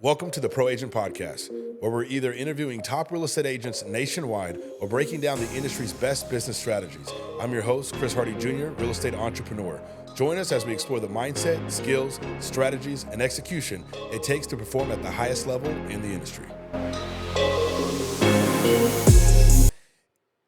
Welcome to the ProAgent Podcast, where we're either interviewing top real estate agents nationwide or breaking down the industry's best business strategies. I'm your host, Chris Hardy Jr., real estate entrepreneur. Join us as we explore the mindset, skills, strategies, and execution it takes to perform at the highest level in the industry.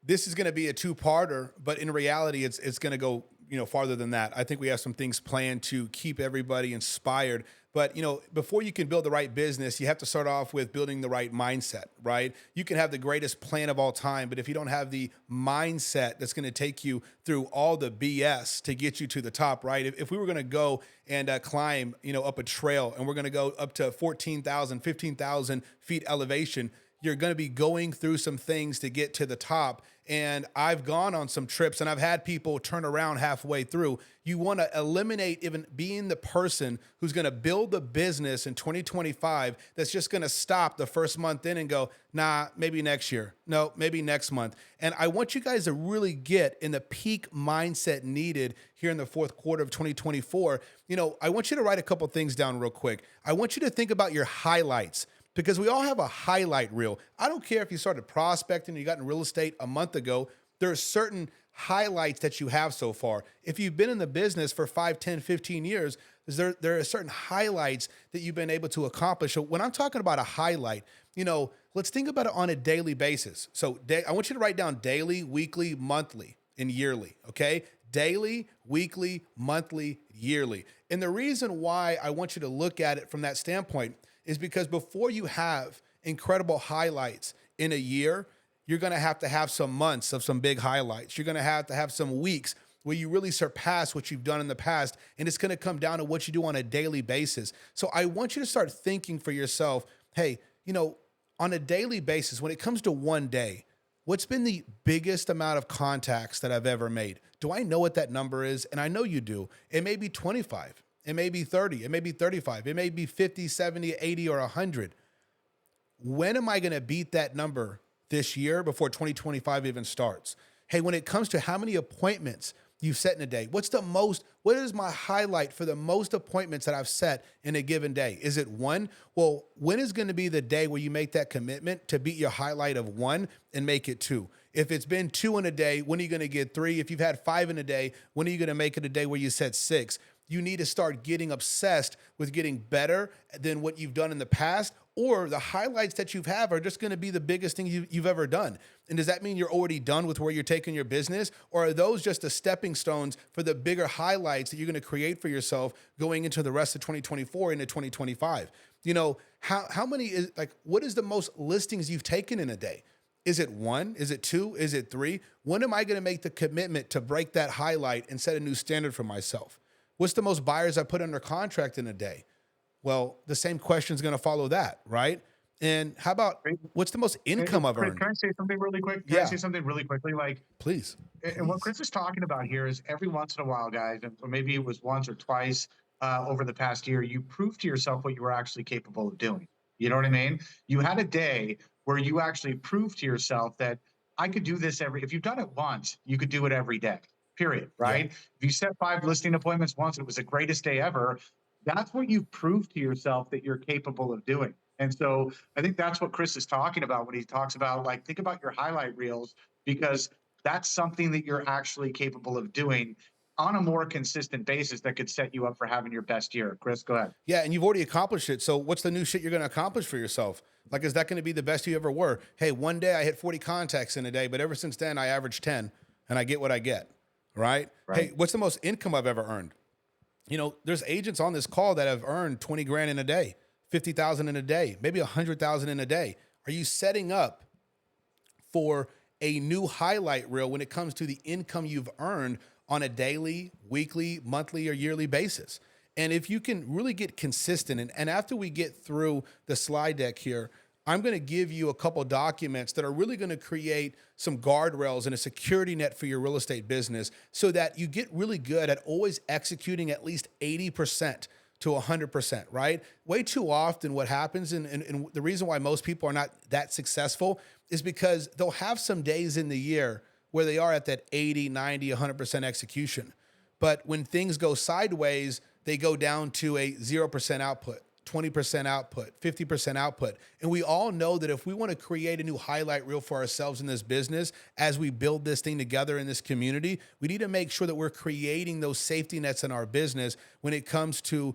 This is going to be a two-parter, but in reality, it's going to go farther than that. I think we have some things planned to keep everybody inspired. But, before you can build the right business, you have to start off with building the right mindset, right? You can have the greatest plan of all time, but if you don't have the mindset that's going to take you through all the BS to get you to the top, right? If we were going to go and climb, up a trail and we're going to go up to 14,000, 15,000 feet elevation, you're going to be going through some things to get to the top. And I've gone on some trips and I've had people turn around halfway through. You want to eliminate even being the person who's going to build the business in 2025 that's just going to stop the first month in and go, nah, maybe next year. No, maybe next month. And I want you guys to really get in the peak mindset needed here in the fourth quarter of 2024. I want you to write a couple things down real quick. I want you to think about your highlights, because we all have a highlight reel. I don't care if you started prospecting and you got in real estate a month ago. There are certain highlights that you have so far. If you've been in the business for 5, 10, 15 years, there are certain highlights that you've been able to accomplish. So when I'm talking about a highlight, let's think about it on a daily basis. So I want you to write down daily, weekly, monthly, and yearly, okay? Daily, weekly, monthly, yearly. And the reason why I want you to look at it from that standpoint is because before you have incredible highlights in a year, you're going to have some months of some big highlights. You're going to have some weeks where you really surpass what you've done in the past. And it's going to come down to what you do on a daily basis. So I want you to start thinking for yourself, hey, on a daily basis, when it comes to one day, what's been the biggest amount of contacts that I've ever made? Do I know what that number is? And I know you do. It may be 25. It may be 30, it may be 35, it may be 50, 70, 80, or 100. When am I going to beat that number this year before 2025 even starts? Hey, when it comes to how many appointments you've set in a day, what is my highlight for the most appointments that I've set in a given day? Is it 1? Well, when is going to be the day where you make that commitment to beat your highlight of 1 and make it 2? If it's been 2 in a day, when are you going to get 3? If you've had 5 in a day, when are you going to make it a day where you set 6? You need to start getting obsessed with getting better than what you've done in the past, or the highlights that you have are just going to be the biggest thing you've ever done. And does that mean you're already done with where you're taking your business, or are those just the stepping stones for the bigger highlights that you're going to create for yourself going into the rest of 2024 into 2025? How many what is the most listings you've taken in a day? Is it 1? Is it 2? Is it 3? When am I going to make the commitment to break that highlight and set a new standard for myself? What's the most buyers I put under contract in a day? Well, the same question is going to follow that, right? And how about what's the most income I've earned? Can I say something really quick? Can I say something really quickly? Please. And what Chris is talking about here is every once in a while, guys, or maybe it was once or twice over the past year, you proved to yourself what you were actually capable of doing. You know what I mean? You had a day where you actually proved to yourself that I could do this if you've done it once, you could do it every day. Period, right? Yeah. If you set 5 listing appointments once, it was the greatest day ever. That's what you proved to yourself that you're capable of doing. And so I think that's what Chris is talking about when he talks about, think about your highlight reels, because that's something that you're actually capable of doing on a more consistent basis that could set you up for having your best year. Chris, go ahead. Yeah, and you've already accomplished it. So what's the new shit you're going to accomplish for yourself? Is that going to be the best you ever were? Hey, one day I hit 40 contacts in a day, but ever since then I averaged 10 and I get what I get. Right? Hey, what's the most income I've ever earned? There's agents on this call that have earned 20 grand in a day, 50,000 in a day, maybe 100,000 in a day. Are you setting up for a new highlight reel when it comes to the income you've earned on a daily, weekly, monthly, or yearly basis? And if you can really get consistent, and after we get through the slide deck here, I'm going to give you a couple documents that are really going to create some guardrails and a security net for your real estate business so that you get really good at always executing at least 80% to 100%, right? Way too often what happens, and the reason why most people are not that successful is because they'll have some days in the year where they are at that 80, 90, 100% execution. But when things go sideways, they go down to a 0% output, 20% output, 50% output. And we all know that if we want to create a new highlight reel for ourselves in this business, as we build this thing together in this community, we need to make sure that we're creating those safety nets in our business when it comes to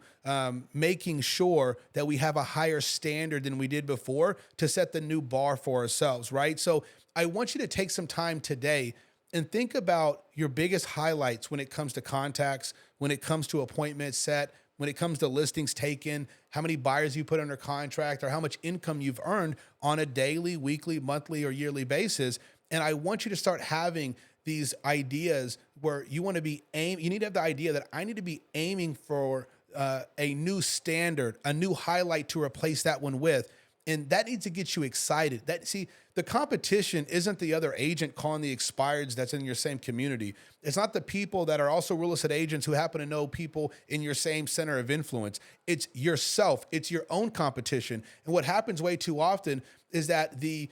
making sure that we have a higher standard than we did before to set the new bar for ourselves, right? So I want you to take some time today and think about your biggest highlights when it comes to contacts, when it comes to appointments set, when it comes to listings taken, how many buyers you put under contract, or how much income you've earned on a daily, weekly, monthly, or yearly basis. And I want you to start having these ideas where you want to be you need to have the idea that I need to be aiming for a new standard, a new highlight to replace that one with. And that needs to get you excited. See, the competition isn't the other agent calling the expireds that's in your same community. It's not the people that are also real estate agents who happen to know people in your same center of influence. It's yourself. It's your own competition. And what happens way too often is that the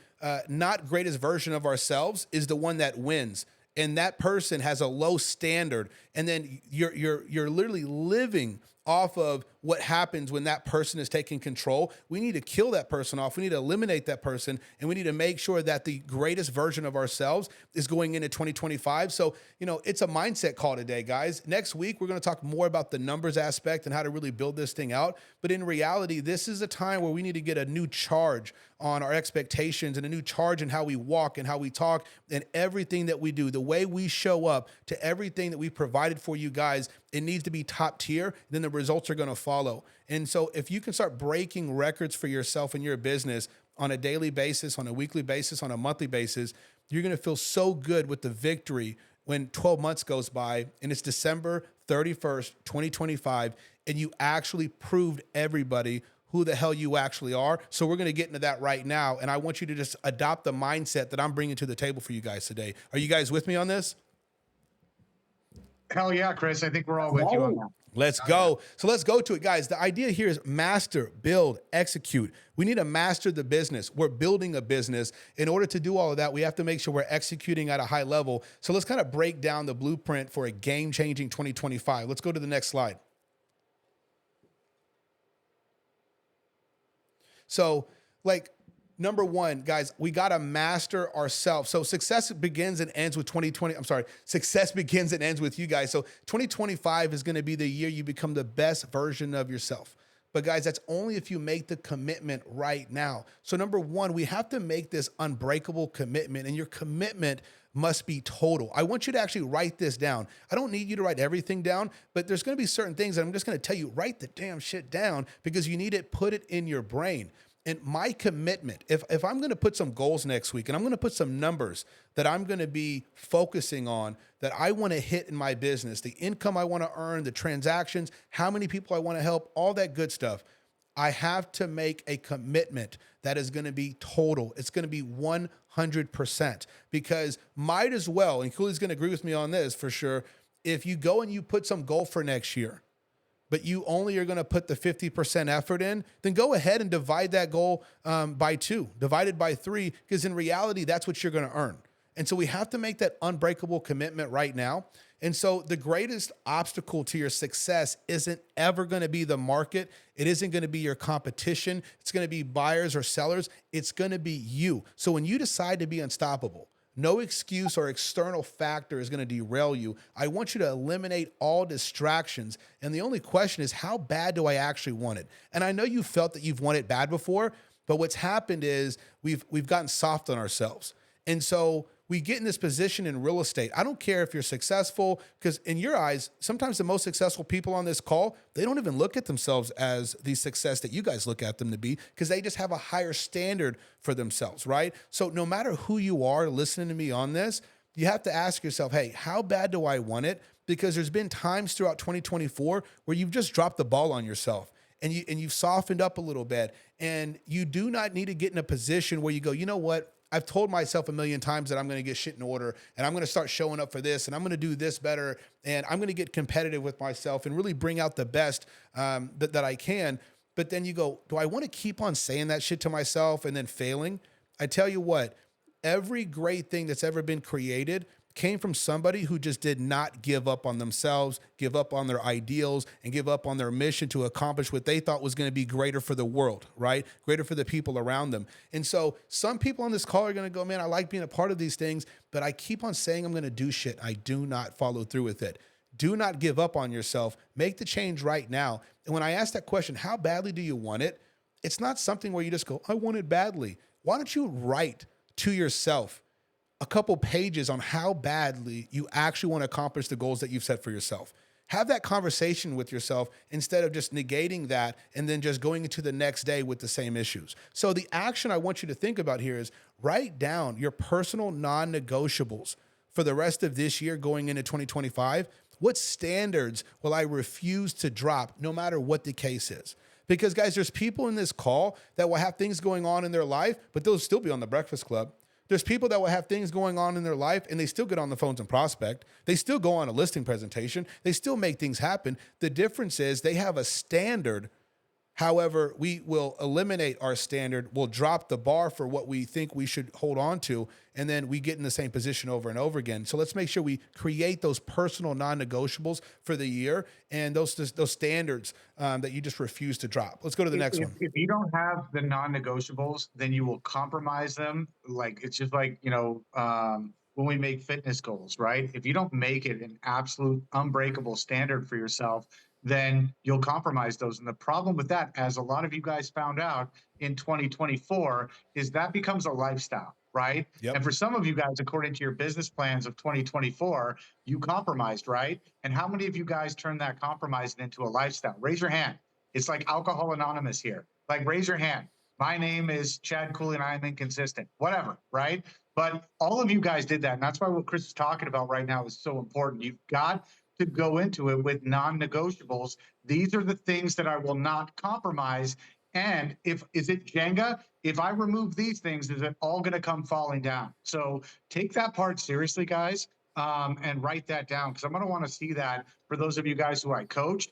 not greatest version of ourselves is the one that wins. And that person has a low standard. And then you're literally living off of what happens when that person is taking control. We need to kill that person off. We need to eliminate that person. And we need to make sure that the greatest version of ourselves is going into 2025. So, it's a mindset call today, guys. Next week, we're going to talk more about the numbers aspect and how to really build this thing out. But in reality, this is a time where we need to get a new charge on our expectations and a new charge in how we walk and how we talk and everything that we do, the way we show up to everything that we've provided for you guys. It needs to be top tier. Then the results are going to follow. And so if you can start breaking records for yourself and your business on a daily basis, on a weekly basis, on a monthly basis, you're going to feel so good with the victory when 12 months goes by and it's December 31st, 2025, and you actually proved everybody who the hell you actually are. So we're going to get into that right now. And I want you to just adopt the mindset that I'm bringing to the table for you guys today. Are you guys with me on this? Hell yeah, Chris. I think we're all with you on that. Let's go. So let's go to it, guys. The idea here is master, build, execute. We need to master the business. We're building a business. In order to do all of that, we have to make sure we're executing at a high level. So let's kind of break down the blueprint for a game-changing 2025. Let's go to the next slide. So, number one, guys, we got to master ourselves. So success begins and ends with 2020. Success begins and ends with you guys. So 2025 is going to be the year you become the best version of yourself. But guys, that's only if you make the commitment right now. So number one, we have to make this unbreakable commitment, and your commitment must be total. I want you to actually write this down. I don't need you to write everything down, but there's going to be certain things that I'm just going to tell you, write the damn shit down because you need it, put it in your brain. And my commitment, if I'm going to put some goals next week and I'm going to put some numbers that I'm going to be focusing on that I want to hit in my business, the income I want to earn, the transactions, how many people I want to help, all that good stuff, I have to make a commitment that is going to be total. It's going to be 100% because might as well, and Cooley's going to agree with me on this for sure, if you go and you put some goal for next year, but you only are going to put the 50% effort in, then go ahead and divide that goal by 2, divide it by 3, because in reality, that's what you're going to earn. And so we have to make that unbreakable commitment right now. And so the greatest obstacle to your success isn't ever going to be the market. It isn't going to be your competition. It's going to be buyers or sellers. It's going to be you. So when you decide to be unstoppable, no excuse or external factor is going to derail you. I want you to eliminate all distractions. And the only question is, how bad do I actually want it? And I know you felt that you've wanted it bad before, but what's happened is we've gotten soft on ourselves. And so we get in this position in real estate. I don't care if you're successful, because in your eyes, sometimes the most successful people on this call, they don't even look at themselves as the success that you guys look at them to be, because they just have a higher standard for themselves, right? So no matter who you are listening to me on this, you have to ask yourself, hey, how bad do I want it? Because there's been times throughout 2024 where you've just dropped the ball on yourself. And you've softened up a little bit, and you do not need to get in a position where you go, you know what? I've told myself a million times that I'm going to get shit in order, and I'm going to start showing up for this, and I'm going to do this better, and I'm going to get competitive with myself and really bring out the best that I can. But then you go, do I want to keep on saying that shit to myself and then failing? I tell you what, every great thing that's ever been created came from somebody who just did not give up on themselves, give up on their ideals, and give up on their mission to accomplish what they thought was going to be greater for the world, right? Greater for the people around them. And so some people on this call are going to go, man, I like being a part of these things, but I keep on saying I'm going to do shit. I do not follow through with it. Do not give up on yourself. Make the change right now. And when I ask that question, how badly do you want it? It's not something where you just go, I want it badly. Why don't you write to yourself a couple pages on how badly you actually want to accomplish the goals that you've set for yourself? Have that conversation with yourself instead of just negating that and then just going into the next day with the same issues. So the action I want you to think about here is write down your personal non-negotiables for the rest of this year going into 2025. What standards will I refuse to drop no matter what the case is? Because guys, there's people in this call that will have things going on in their life, but they'll still be on the Breakfast Club. There's people that will have things going on in their life and they still get on the phones and prospect. They still go on a listing presentation. They still make things happen. The difference is they have a standard. However, we will eliminate our standard. We'll drop the bar for what we think we should hold on to, and then we get in the same position over and over again. So let's make sure we create those personal non-negotiables for the year and those standards that you just refuse to drop. Let's go to the next one. If you don't have the non-negotiables, then you will compromise them. Like it's just like, when we make fitness goals, right? If you don't make it an absolute unbreakable standard for yourself, then you'll compromise those. And the problem with that, as a lot of you guys found out in 2024, is that becomes a lifestyle, right? Yep. And for some of you guys, according to your business plans of 2024, you compromised, right? And how many of you guys turned that compromise into a lifestyle? Raise your hand. It's like Alcohol Anonymous here. Like, raise your hand. My name is Chad Cooley and I am inconsistent, whatever, right? But all of you guys did that. And that's why what Chris is talking about right now is so important. You've got to go into it with non-negotiables. These are the things that I will not compromise. And is it Jenga? If I remove these things, is it all going to come falling down? So take that part seriously, guys, and write that down, because I'm going to want to see that for those of you guys who I coach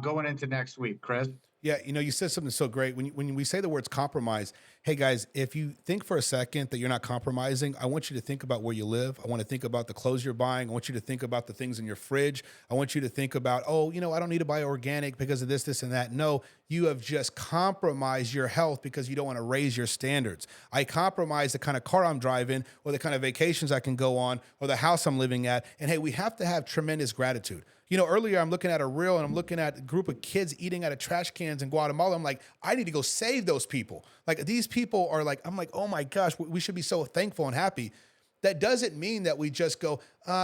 going into next week. Chris? Yeah, you said something so great. When we say the words compromise, hey guys, if you think for a second that you're not compromising, I want you to think about where you live. I want to think about the clothes you're buying. I want you to think about the things in your fridge. I want you to think about, I don't need to buy organic because of this, and that. No, you have just compromised your health because you don't want to raise your standards. I compromise the kind of car I'm driving or the kind of vacations I can go on or the house I'm living at. And hey, we have to have tremendous gratitude. Earlier I'm looking at a reel and I'm looking at a group of kids eating out of trash cans in Guatemala. I'm like, I need to go save those people. Like, these people are like, I'm like, oh my gosh, we should be so thankful and happy. That doesn't mean that we just go,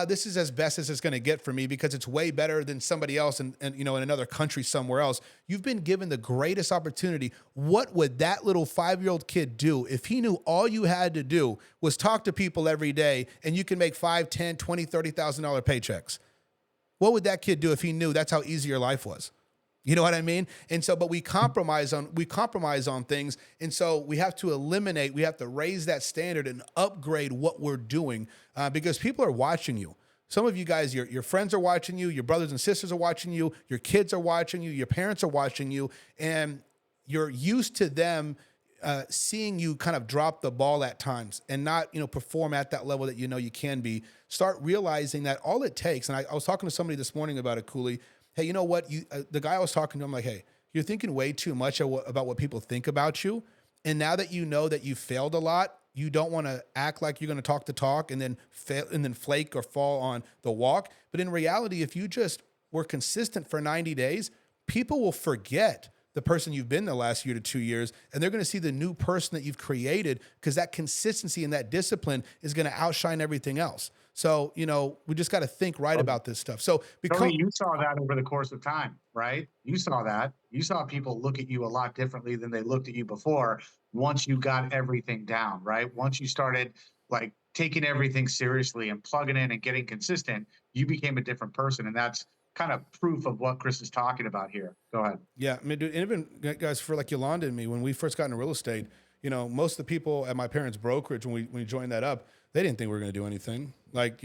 this is as best as it's going to get for me because it's way better than somebody else in another country somewhere else. You've been given the greatest opportunity. What would that little 5-year-old kid do if he knew all you had to do was talk to people every day and you can make $5, $10, $20, $30,000 paychecks? What would that kid do if he knew that's how easy your life was? You know what I mean? And so, but we compromise on things. And so we have to we have to raise that standard and upgrade what we're doing because people are watching you. Some of you guys, your friends are watching you, your brothers and sisters are watching you, your kids are watching you, your parents are watching you, and you're used to them seeing you kind of drop the ball at times and not, perform at that level that you can be. Start realizing that all it takes, and I was talking to somebody this morning about it, Cooley. Hey, you know what? The guy I was talking to, I'm like, hey, you're thinking way too much about what people think about you. And now that you know that you failed a lot, you don't want to act like you're going to talk the talk and then fail and then flake or fall on the walk. But in reality, if you just were consistent for 90 days, people will forget the person you've been the last year to 2 years, and they're going to see the new person that you've created because that consistency and that discipline is going to outshine everything else. So, we just got to think right about this stuff. So Tony, you saw that over the course of time, right? You saw that. You saw people look at you a lot differently than they looked at you before once you got everything down, right? Once you started like taking everything seriously and plugging in and getting consistent, you became a different person. And that's kind of proof of what Chris is talking about here. Go ahead. Yeah, I mean, dude, and even guys, for like Yolanda and me, when we first got into real estate, most of the people at my parents' brokerage, when we joined that up, they didn't think we were going to do anything. Like,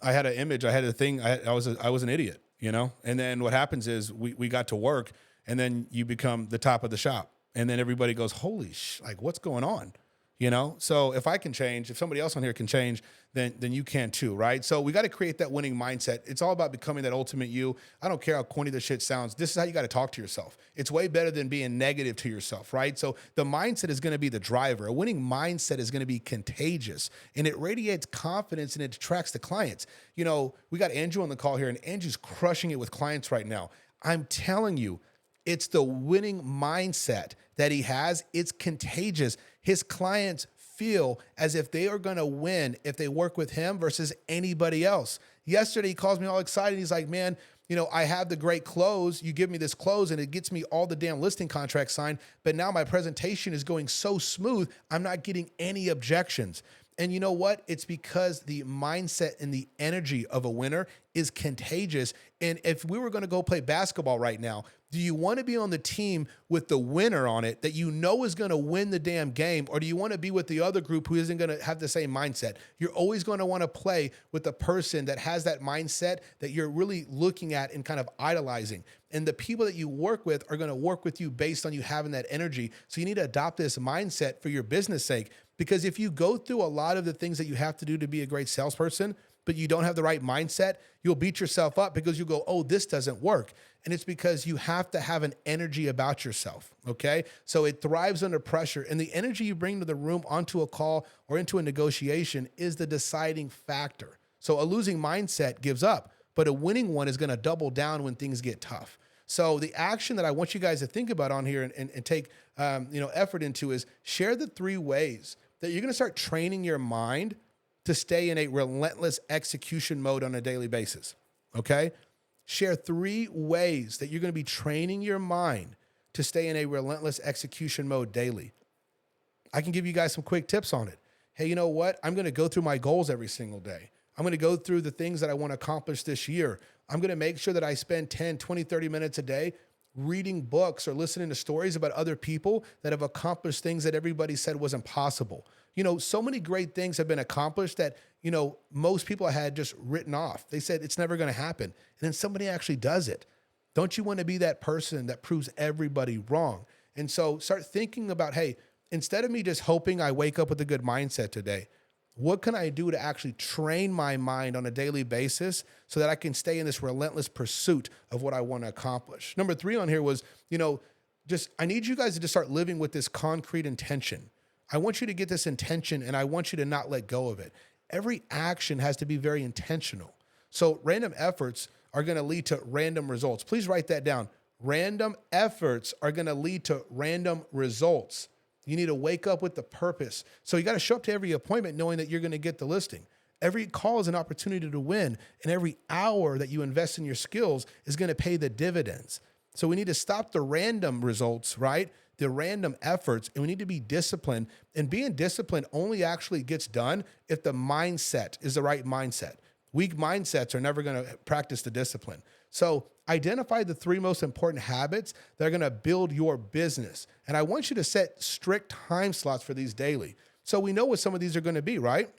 I had an image, I had a thing, I was an idiot, And then what happens is we got to work, and then you become the top of the shop, and then everybody goes, holy like, what's going on? So if I can change, if somebody else on here can change, then you can too, right? So we got to create that winning mindset. It's all about becoming that ultimate you. I don't care how corny the shit sounds. This is how you got to talk to yourself. It's way better than being negative to yourself, right? So the mindset is going to be the driver. A winning mindset is going to be contagious, and it radiates confidence and it attracts the clients. We got Andrew on the call here, and Andrew's crushing it with clients right now. I'm telling you, it's the winning mindset that he has. It's contagious. His clients feel as if they are going to win if they work with him versus anybody else. Yesterday, he calls me all excited. He's like, man, I have the great close. You give me this close and it gets me all the damn listing contracts signed. But now my presentation is going so smooth, I'm not getting any objections. And you know what? It's because the mindset and the energy of a winner is contagious. And if we were going to go play basketball right now, do you want to be on the team with the winner on it that is going to win the damn game? Or do you want to be with the other group who isn't going to have the same mindset? You're always going to want to play with the person that has that mindset that you're really looking at and kind of idolizing. And the people that you work with are going to work with you based on you having that energy. So you need to adopt this mindset for your business sake. Because if you go through a lot of the things that you have to do to be a great salesperson, but you don't have the right mindset, you'll beat yourself up because you go, oh, this doesn't work. And it's because you have to have an energy about yourself, okay? So it thrives under pressure. And the energy you bring to the room onto a call or into a negotiation is the deciding factor. So a losing mindset gives up, but a winning one is going to double down when things get tough. So the action that I want you guys to think about on here and take effort into is share the 3 ways that you're going to start training your mind to stay in a relentless execution mode on a daily basis, okay? Share 3 ways that you're going to be training your mind to stay in a relentless execution mode daily. I can give you guys some quick tips on it. Hey, you know what? I'm going to go through my goals every single day. I'm going to go through the things that I want to accomplish this year. I'm going to make sure that I spend 10, 20, 30 minutes a day reading books or listening to stories about other people that have accomplished things that everybody said was impossible. So many great things have been accomplished that, most people had just written off. They said it's never going to happen. And then somebody actually does it. Don't you want to be that person that proves everybody wrong? And so start thinking about, hey, instead of me just hoping I wake up with a good mindset today, what can I do to actually train my mind on a daily basis so that I can stay in this relentless pursuit of what I want to accomplish? Number 3 on here was, I need you guys to just start living with this concrete intention. I want you to get this intention and I want you to not let go of it. Every action has to be very intentional. So random efforts are going to lead to random results. Please write that down. Random efforts are going to lead to random results. You need to wake up with the purpose. So you got to show up to every appointment knowing that you're going to get the listing. Every call is an opportunity to win, and every hour that you invest in your skills is going to pay the dividends. So we need to stop the random results, right? The random efforts, and we need to be disciplined. And being disciplined only actually gets done if the mindset is the right mindset. Weak mindsets are never going to practice the discipline. So identify the 3 most important habits that are going to build your business. And I want you to set strict time slots for these daily. So we know what some of these are going to be, right?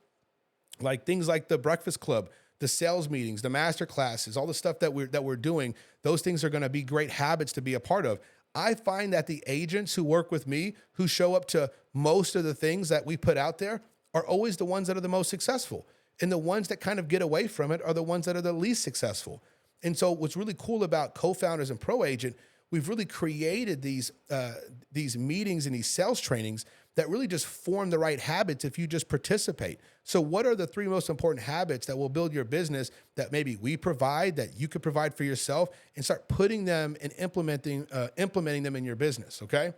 Like things like the breakfast club, the sales meetings, the master classes, all the stuff that we're doing. Those things are going to be great habits to be a part of. I find that the agents who work with me, who show up to most of the things that we put out there, are always the ones that are the most successful. And the ones that kind of get away from it are the ones that are the least successful. And so what's really cool about co-founders and ProAgent, we've really created these meetings and these sales trainings that really just form the right habits if you just participate. So what are the 3 most important habits that will build your business that maybe we provide, that you could provide for yourself, and start putting them and implementing them in your business, okay?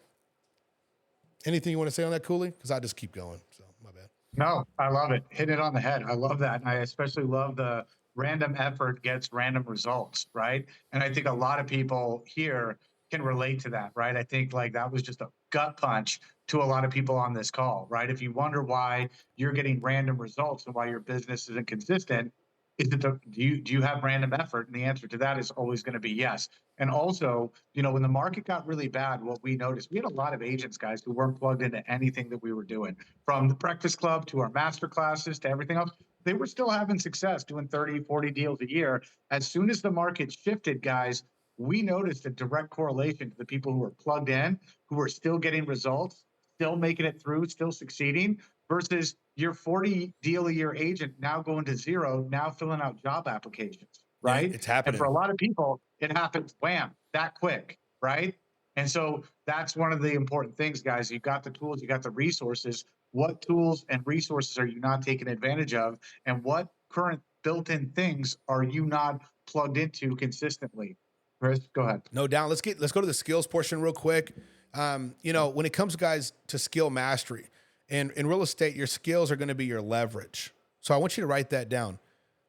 Anything you want to say on that, Cooley? Because I just keep going, so my bad. No, I love it. Hit it on the head. I love that. And I especially love the random effort gets random results, right? And I think a lot of people here can relate to that, right? I think like that was just a gut punch to a lot of people on this call, right? If you wonder why you're getting random results and why your business isn't consistent, is it do you have random effort? And the answer to that is always going to be yes. And also, when the market got really bad, what we noticed, we had a lot of agents, guys, who weren't plugged into anything that we were doing, from the breakfast club to our master classes to everything else. They were still having success doing 30, 40 deals a year. As soon as the market shifted, guys, we noticed a direct correlation to the people who were plugged in, who were still getting results, still making it through, still succeeding, versus your 40 deal a year agent now going to zero, now filling out job applications, Yeah, right? it's And for happening. a lot of people, it happens wham, that quick, right? And so that's one of the important things, guys. You've got the tools, you got the resources. What tools and resources are you not taking advantage of? And what current built-in things are you not plugged into consistently? Chris, go ahead. No doubt. Let's go to the skills portion real quick. When it comes, guys, to skill mastery, and in real estate, your skills are going to be your leverage. So I want you to write that down.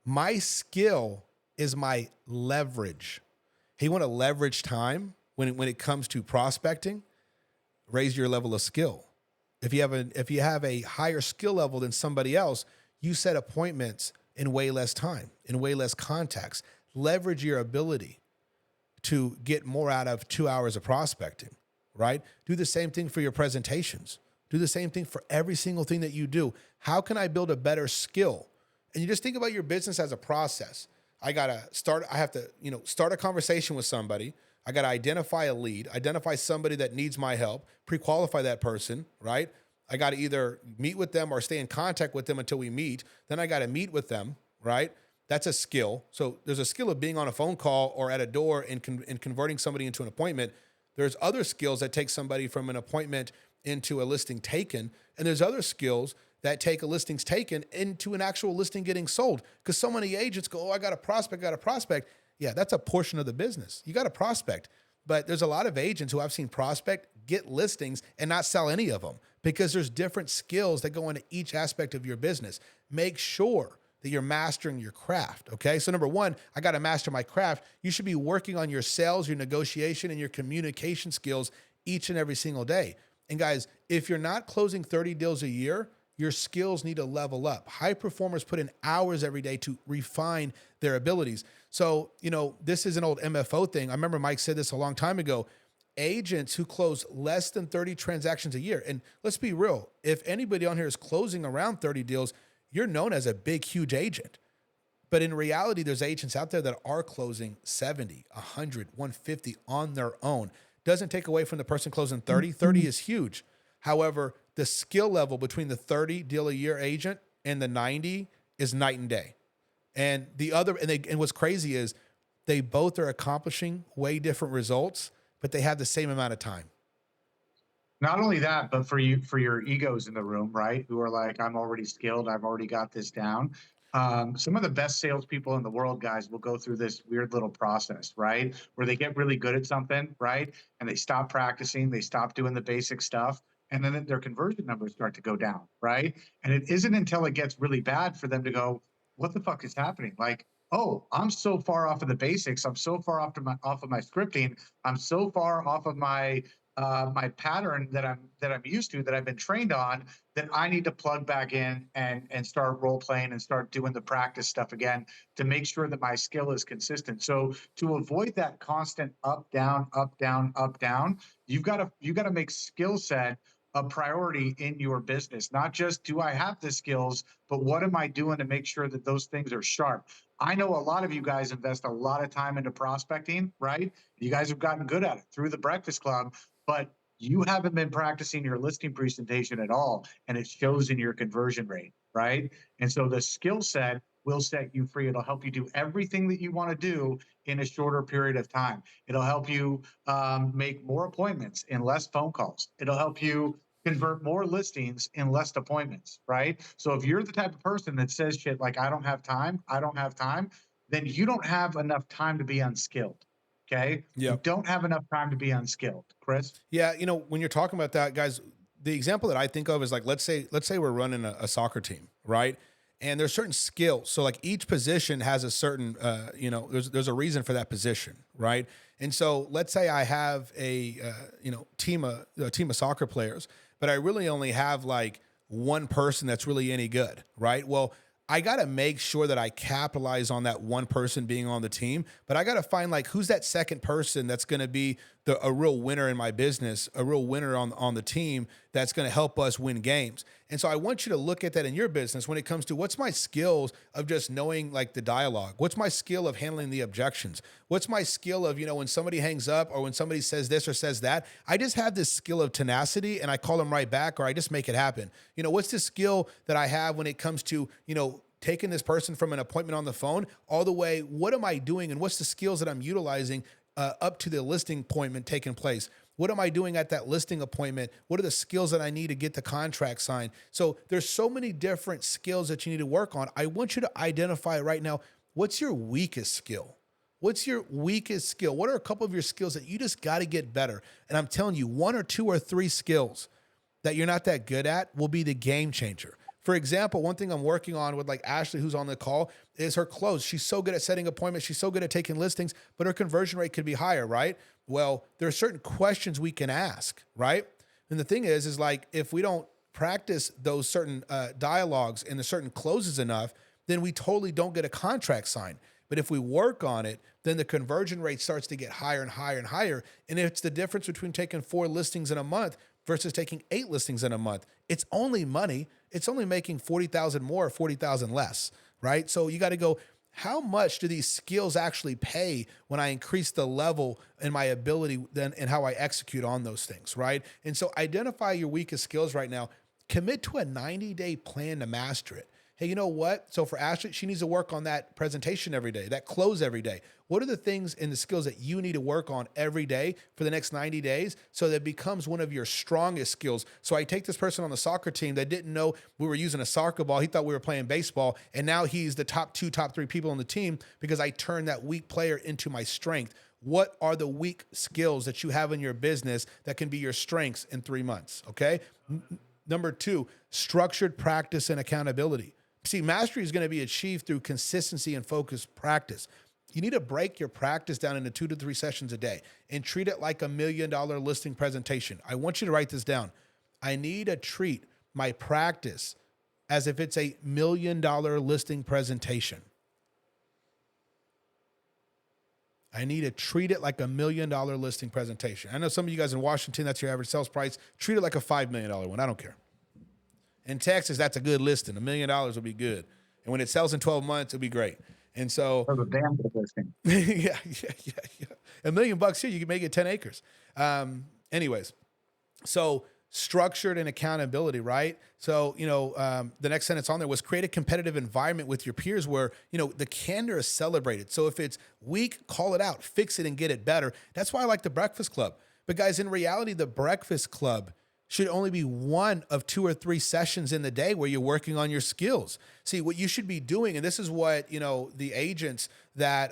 My skill is my leverage. Hey, you want to leverage time when it comes to prospecting? Raise your level of skill. If you have a higher skill level than somebody else, you set appointments in way less time, in way less contacts. Leverage your ability to get more out of 2 hours of prospecting, right? Do the same thing for your presentations. Do the same thing for every single thing that you do. How can I build a better skill? And you just think about your business as a process. I have to start a conversation with somebody. I got to identify a lead, identify somebody that needs my help, pre-qualify that person, right? I got to either meet with them or stay in contact with them until we meet. Then I got to meet with them, right? That's a skill. So there's a skill of being on a phone call or at a door and converting somebody into an appointment. There's other skills that take somebody from an appointment into a listing taken. And there's other skills that take a listings taken into an actual listing getting sold. Because so many agents go, oh, I got a prospect. Yeah, that's a portion of the business. You got a prospect. But there's a lot of agents who I've seen prospect, get listings, and not sell any of them because there's different skills that go into each aspect of your business. Make sure that you're mastering your craft, okay? So number one, I got to master my craft. You should be working on your sales, your negotiation, and your communication skills each and every single day. And guys, if you're not closing 30 deals a year, your skills need to level up. High performers put in hours every day to refine their abilities. So, this is an old MFO thing. I remember Mike said this a long time ago. Agents who close less than 30 transactions a year, and let's be real, if anybody on here is closing around 30 deals, you're known as a big, huge agent. But in reality, there's agents out there that are closing 70, 100, 150 on their own. Doesn't take away from the person closing 30. 30 is huge. However, the skill level between the 30 deal a year agent and the 90 is night and day. And what's crazy is they both are accomplishing way different results, but they have the same amount of time. Not only that, but for your egos in the room, right? Who are like, I'm already skilled, I've already got this down. Some of the best salespeople in the world, guys, will go through this weird little process, right? Where they get really good at something, right? And they stop practicing, they stop doing the basic stuff, and then their conversion numbers start to go down, right? And it isn't until it gets really bad for them to go, what the fuck is happening? Like, oh, I'm so far off of the basics. I'm so far off of my scripting. I'm so far off of my pattern that I'm used to, that I've been trained on, that I need to plug back in and start role playing and start doing the practice stuff again to make sure that my skill is consistent. So to avoid that constant up down, you've got to make skill set a priority in your business. Not just do I have the skills, but what am I doing to make sure that those things are sharp? I know a lot of you guys invest a lot of time into prospecting, right? You guys have gotten good at it through the Breakfast Club, but you haven't been practicing your listing presentation at all, and it shows in your conversion rate, right? And so the skill set will set you free. It'll help you do everything that you want to do in a shorter period of time. It'll help you make more appointments in less phone calls. It'll help you convert more listings in less appointments, right? So if you're the type of person that says shit like, I don't have time, then you don't have enough time to be unskilled. Okay. You Yep. don't have enough time to be unskilled. Chris? Yeah, when you're talking about that, guys, the example that I think of is like, let's say we're running a soccer team, right? And there's certain skills. So like each position has a certain, there's a reason for that position, right? And so let's say I have a team of soccer players, but I really only have like one person that's really any good, right? Well, I got to make sure that I capitalize on that one person being on the team, but I got to find like who's that second person that's going to be a real winner in my business, a real winner on the team that's going to help us win games. And so I want you to look at that in your business when it comes to what's my skills of just knowing like the dialogue. What's my skill of handling the objections? What's my skill of, when somebody hangs up or when somebody says this or says that, I just have this skill of tenacity and I call them right back, or I just make it happen. What's the skill that I have when it comes to, taking this person from an appointment on the phone all the way, what am I doing and what's the skills that I'm utilizing up to the listing appointment taking place? What am I doing at that listing appointment? What are the skills that I need to get the contract signed? So there's so many different skills that you need to work on. I want you to identify right now, what's your weakest skill? What's your weakest skill? What are a couple of your skills that you just got to get better? And I'm telling you, 1 or 2 or 3 skills that you're not that good at will be the game changer. For example, one thing I'm working on with like Ashley, who's on the call, is her close. She's so good at setting appointments. She's so good at taking listings, but her conversion rate could be higher, right? Well, there are certain questions we can ask, right? And the thing is like, if we don't practice those certain dialogues and the certain closes enough, then we totally don't get a contract signed. But if we work on it, then the conversion rate starts to get higher and higher and higher. And it's the difference between taking 4 listings in a month versus taking 8 listings in a month. It's only money. It's only making 40,000 more or 40,000 less, right? So you got to go, how much do these skills actually pay when I increase the level and my ability then and how I execute on those things, right? And so identify your weakest skills right now. Commit to a 90-day plan to master it. Hey, you know what? So for Ashley, she needs to work on that presentation every day, that close every day. What are the things and the skills that you need to work on every day for the next 90 days so that it becomes one of your strongest skills? So I take this person on the soccer team that didn't know we were using a soccer ball. He thought we were playing baseball. And now he's the top 2, top 3 people on the team because I turned that weak player into my strength. What are the weak skills that you have in your business that can be your strengths in 3 months? Okay. Number 2, structured practice and accountability. See, mastery is going to be achieved through consistency and focused practice. You need to break your practice down into 2 to 3 sessions a day and treat it like $1 million listing presentation. I want you to write this down. I need to treat my practice as if it's $1 million listing presentation. I need to treat it like $1 million listing presentation. I know some of you guys in Washington, that's your average sales price. Treat it like a $5 million one. I don't care. In Texas, that's a good listing. $1 million will be good. And when it sells in 12 months, it'll be great. And so, For the damn good listing. yeah. $1 million here, you can make it 10 acres. Anyways, so structured and accountability, right? So, the next sentence on there was create a competitive environment with your peers where, the candor is celebrated. So if it's weak, call it out, fix it and get it better. That's why I like the Breakfast Club. But guys, in reality, the Breakfast Club should only be 1 of 2 or 3 sessions in the day where you're working on your skills. See, what you should be doing, and this is what, the agents that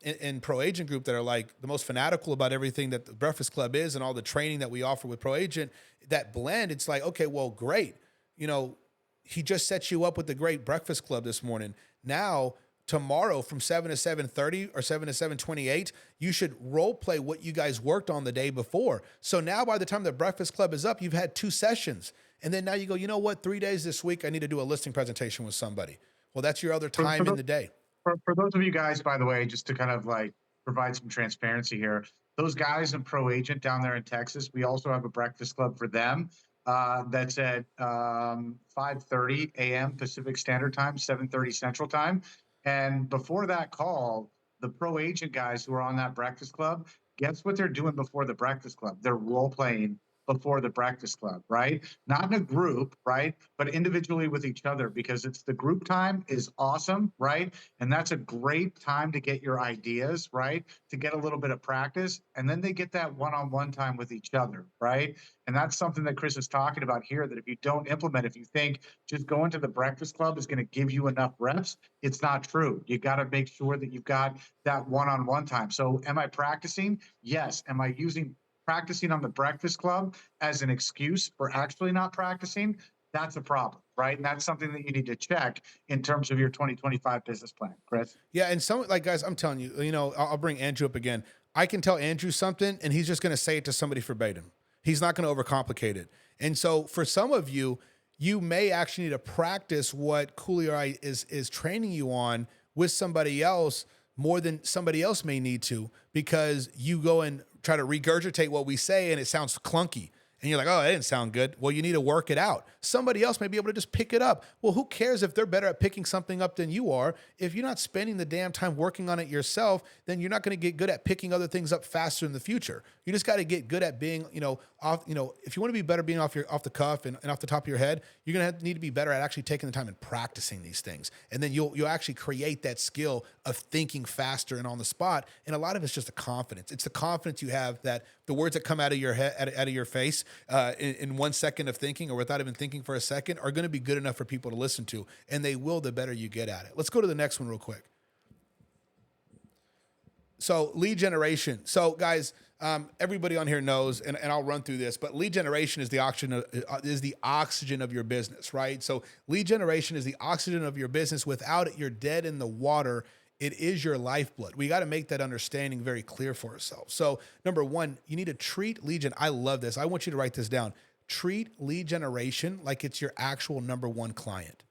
in Pro Agent Group that are like the most fanatical about everything that the Breakfast Club is and all the training that we offer with Pro Agent, that blend, it's like, okay, well, great. He just set you up with the great Breakfast Club this morning. Now, tomorrow from 7 to 7:30 or 7 to 7:28, you should role play what you guys worked on the day before. So now by the time the Breakfast Club is up, you've had 2 sessions. And then now you go, you know what, 3 days this week, I need to do a listing presentation with somebody. Well, that's your other time in the day. For those of you guys, by the way, just to kind of like provide some transparency here, those guys in Pro Agent down there in Texas, we also have a Breakfast Club for them. That's at 5:30 a.m. Pacific Standard Time, 7:30 Central Time. And before that call, the Pro Agent guys who are on that Breakfast Club, guess what they're doing before the Breakfast Club? They're role playing before the Breakfast Club, right? Not in a group, right? But individually with each other, because it's the group time is awesome, right? And that's a great time to get your ideas, right? To get a little bit of practice. And then they get that one-on-one time with each other, right? And that's something that Chris is talking about here, that if you don't implement, if you think just going to the Breakfast Club is going to give you enough reps, it's not true. You got to make sure that you've got that one-on-one time. So am I practicing? Yes. Am I practicing on the Breakfast Club as an excuse for actually not practicing? That's a problem, right? And that's something that you need to check in terms of your 2025 business plan, Chris. Yeah, and some, like, guys, I'm telling you, I'll bring Andrew up again. I can tell Andrew something, and he's just going to say it to somebody verbatim. He's not going to overcomplicate it. And so for some of you, you may actually need to practice what Cooley is training you on with somebody else more than somebody else may need to, because you go and try to regurgitate what we say and it sounds clunky. And you're like, oh, that didn't sound good. Well, you need to work it out. Somebody else may be able to just pick it up. Well, who cares if they're better at picking something up than you are? If you're not spending the damn time working on it yourself, then you're not going to get good at picking other things up faster in the future. You just got to get good at being, if you want to be better being off the cuff and off the top of your head, you're going to need to be better at actually taking the time and practicing these things. And then you'll actually create that skill of thinking faster and on the spot. And a lot of it's just a confidence. It's the confidence you have that the words that come out of your head, out of your face, in 1 second of thinking or without even thinking for a second are going to be good enough for people to listen to, and they will the better you get at it. Let's go to the next one real quick. So lead generation. So guys, everybody on here knows, and I'll run through this, but lead generation is the oxygen of your business, right? So lead generation is the oxygen of your business. Without it, you're dead in the water. It is your lifeblood. We got to make that understanding very clear for ourselves. So number one, you need to treat lead gen. I love this. I want you to write this down. Treat lead generation like it's your actual number one client.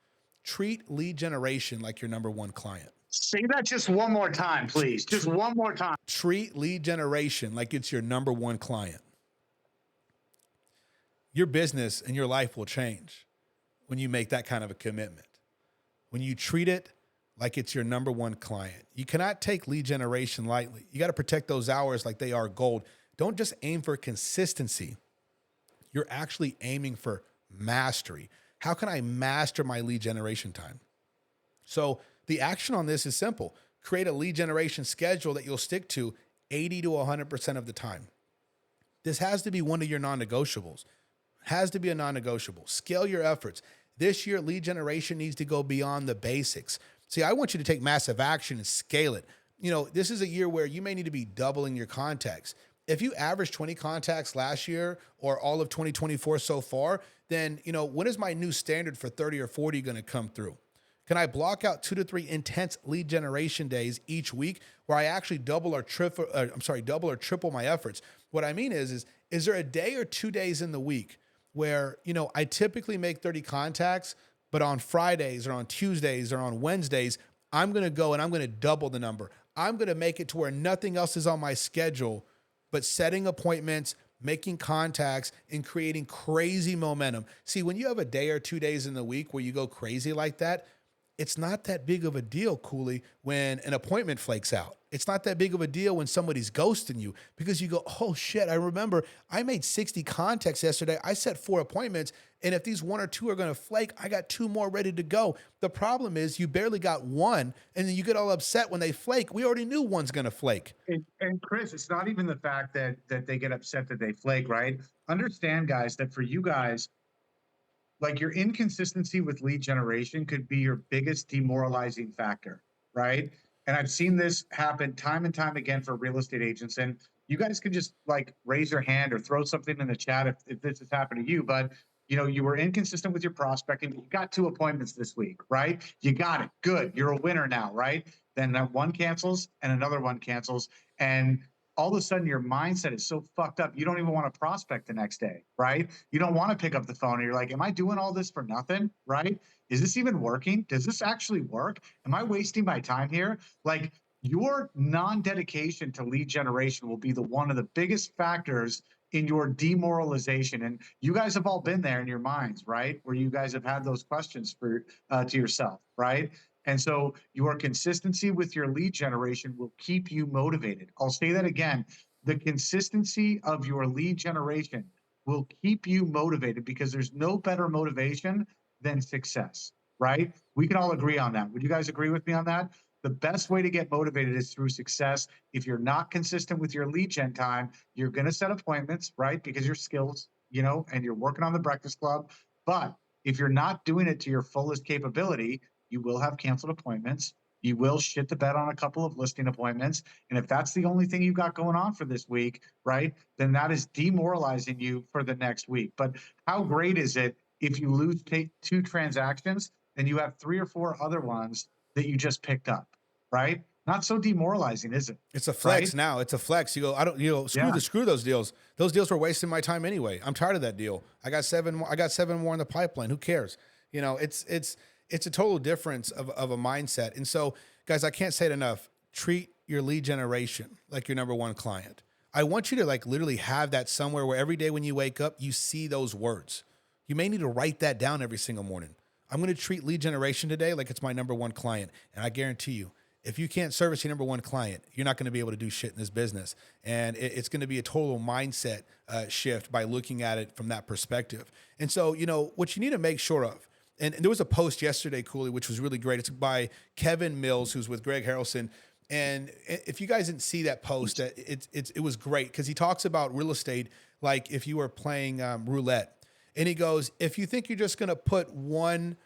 Treat lead generation like your number one client. Say that just one more time, please. Just one more time. Treat lead generation like it's your number one client. Your business and your life will change when you make that kind of a commitment. When you treat it like it's your number one client. You cannot take lead generation lightly. You got to protect those hours like they are gold. Don't just aim for consistency. You're actually aiming for mastery. How can I master my lead generation time? So the action on this is simple. Create a lead generation schedule that you'll stick to 80 to 100% of the time. This has to be one of your non-negotiables. Has to be a non-negotiable. Scale your efforts. This year, lead generation needs to go beyond the basics. See, I want you to take massive action and scale it. This is a year where you may need to be doubling your contacts. If you averaged 20 contacts last year or all of 2024 so far, then, when is my new standard for 30 or 40 going to come through? Can I block out 2 to 3 intense lead generation days each week where I actually double or triple my efforts? What I mean is there a day or 2 days in the week where, I typically make 30 contacts, but on Fridays or on Tuesdays or on Wednesdays, I'm going to go and I'm going to double the number. I'm going to make it to where nothing else is on my schedule, but setting appointments, making contacts, and creating crazy momentum. See, when you have a day or 2 days in the week where you go crazy like that, it's not that big of a deal, Cooley, when an appointment flakes out. It's not that big of a deal when somebody's ghosting you because you go, oh shit, I remember I made 60 contacts yesterday. I set 4 appointments. And if these 1 or 2 are going to flake, I got 2 more ready to go. The problem is you barely got 1 and then you get all upset when they flake. We already knew one's going to flake. And Chris, it's not even the fact that they get upset that they flake, right? Understand, guys, that for you guys, like your inconsistency with lead generation could be your biggest demoralizing factor, right? And I've seen this happen time and time again for real estate agents. And you guys can just like raise your hand or throw something in the chat if this has happened to you. But you were inconsistent with your prospecting. You got 2 appointments this week, right? You got it. Good. You're a winner now, right? Then that one cancels and another one cancels. And all of a sudden your mindset is so fucked up. You don't even want to prospect the next day, right? You don't want to pick up the phone and you're like, am I doing all this for nothing, right? Is this even working? Does this actually work? Am I wasting my time here? Like your non-dedication to lead generation will be one of the biggest factors in your demoralization. And you guys have all been there in your minds, right? Where you guys have had those questions to yourself, right? And so your consistency with your lead generation will keep you motivated. I'll say that again. The consistency of your lead generation will keep you motivated because there's no better motivation than success, right? We can all agree on that. Would you guys agree with me on that? The best way to get motivated is through success. If you're not consistent with your lead gen time, you're going to set appointments, right? Because your skills, and you're working on the Breakfast Club. But if you're not doing it to your fullest capability, you will have canceled appointments. You will shit the bed on a couple of listing appointments. And if that's the only thing you've got going on for this week, right, then that is demoralizing you for the next week. But how great is it if you take 2 transactions and you have 3 or 4 other ones that you just picked up, right? Not so demoralizing, is it? It's a flex right? now. It's a flex. You go, screw those deals. Those deals were wasting my time anyway. I'm tired of that deal. I got 7 more. I got 7 more in the pipeline. Who cares? It's a total difference of a mindset. And so, guys, I can't say it enough. Treat your lead generation like your number one client. I want you to like literally have that somewhere where every day when you wake up, you see those words. You may need to write that down every single morning. I'm going to treat lead generation today like it's my number one client. And I guarantee you, if you can't service your number one client, you're not going to be able to do shit in this business. And it's going to be a total mindset shift by looking at it from that perspective. And so, what you need to make sure of, and there was a post yesterday, Cooley, which was really great. It's by Kevin Mills, who's with Greg Harrelson. And if you guys didn't see that post, it was great because he talks about real estate like if you were playing roulette. And he goes, if you think you're just going to put one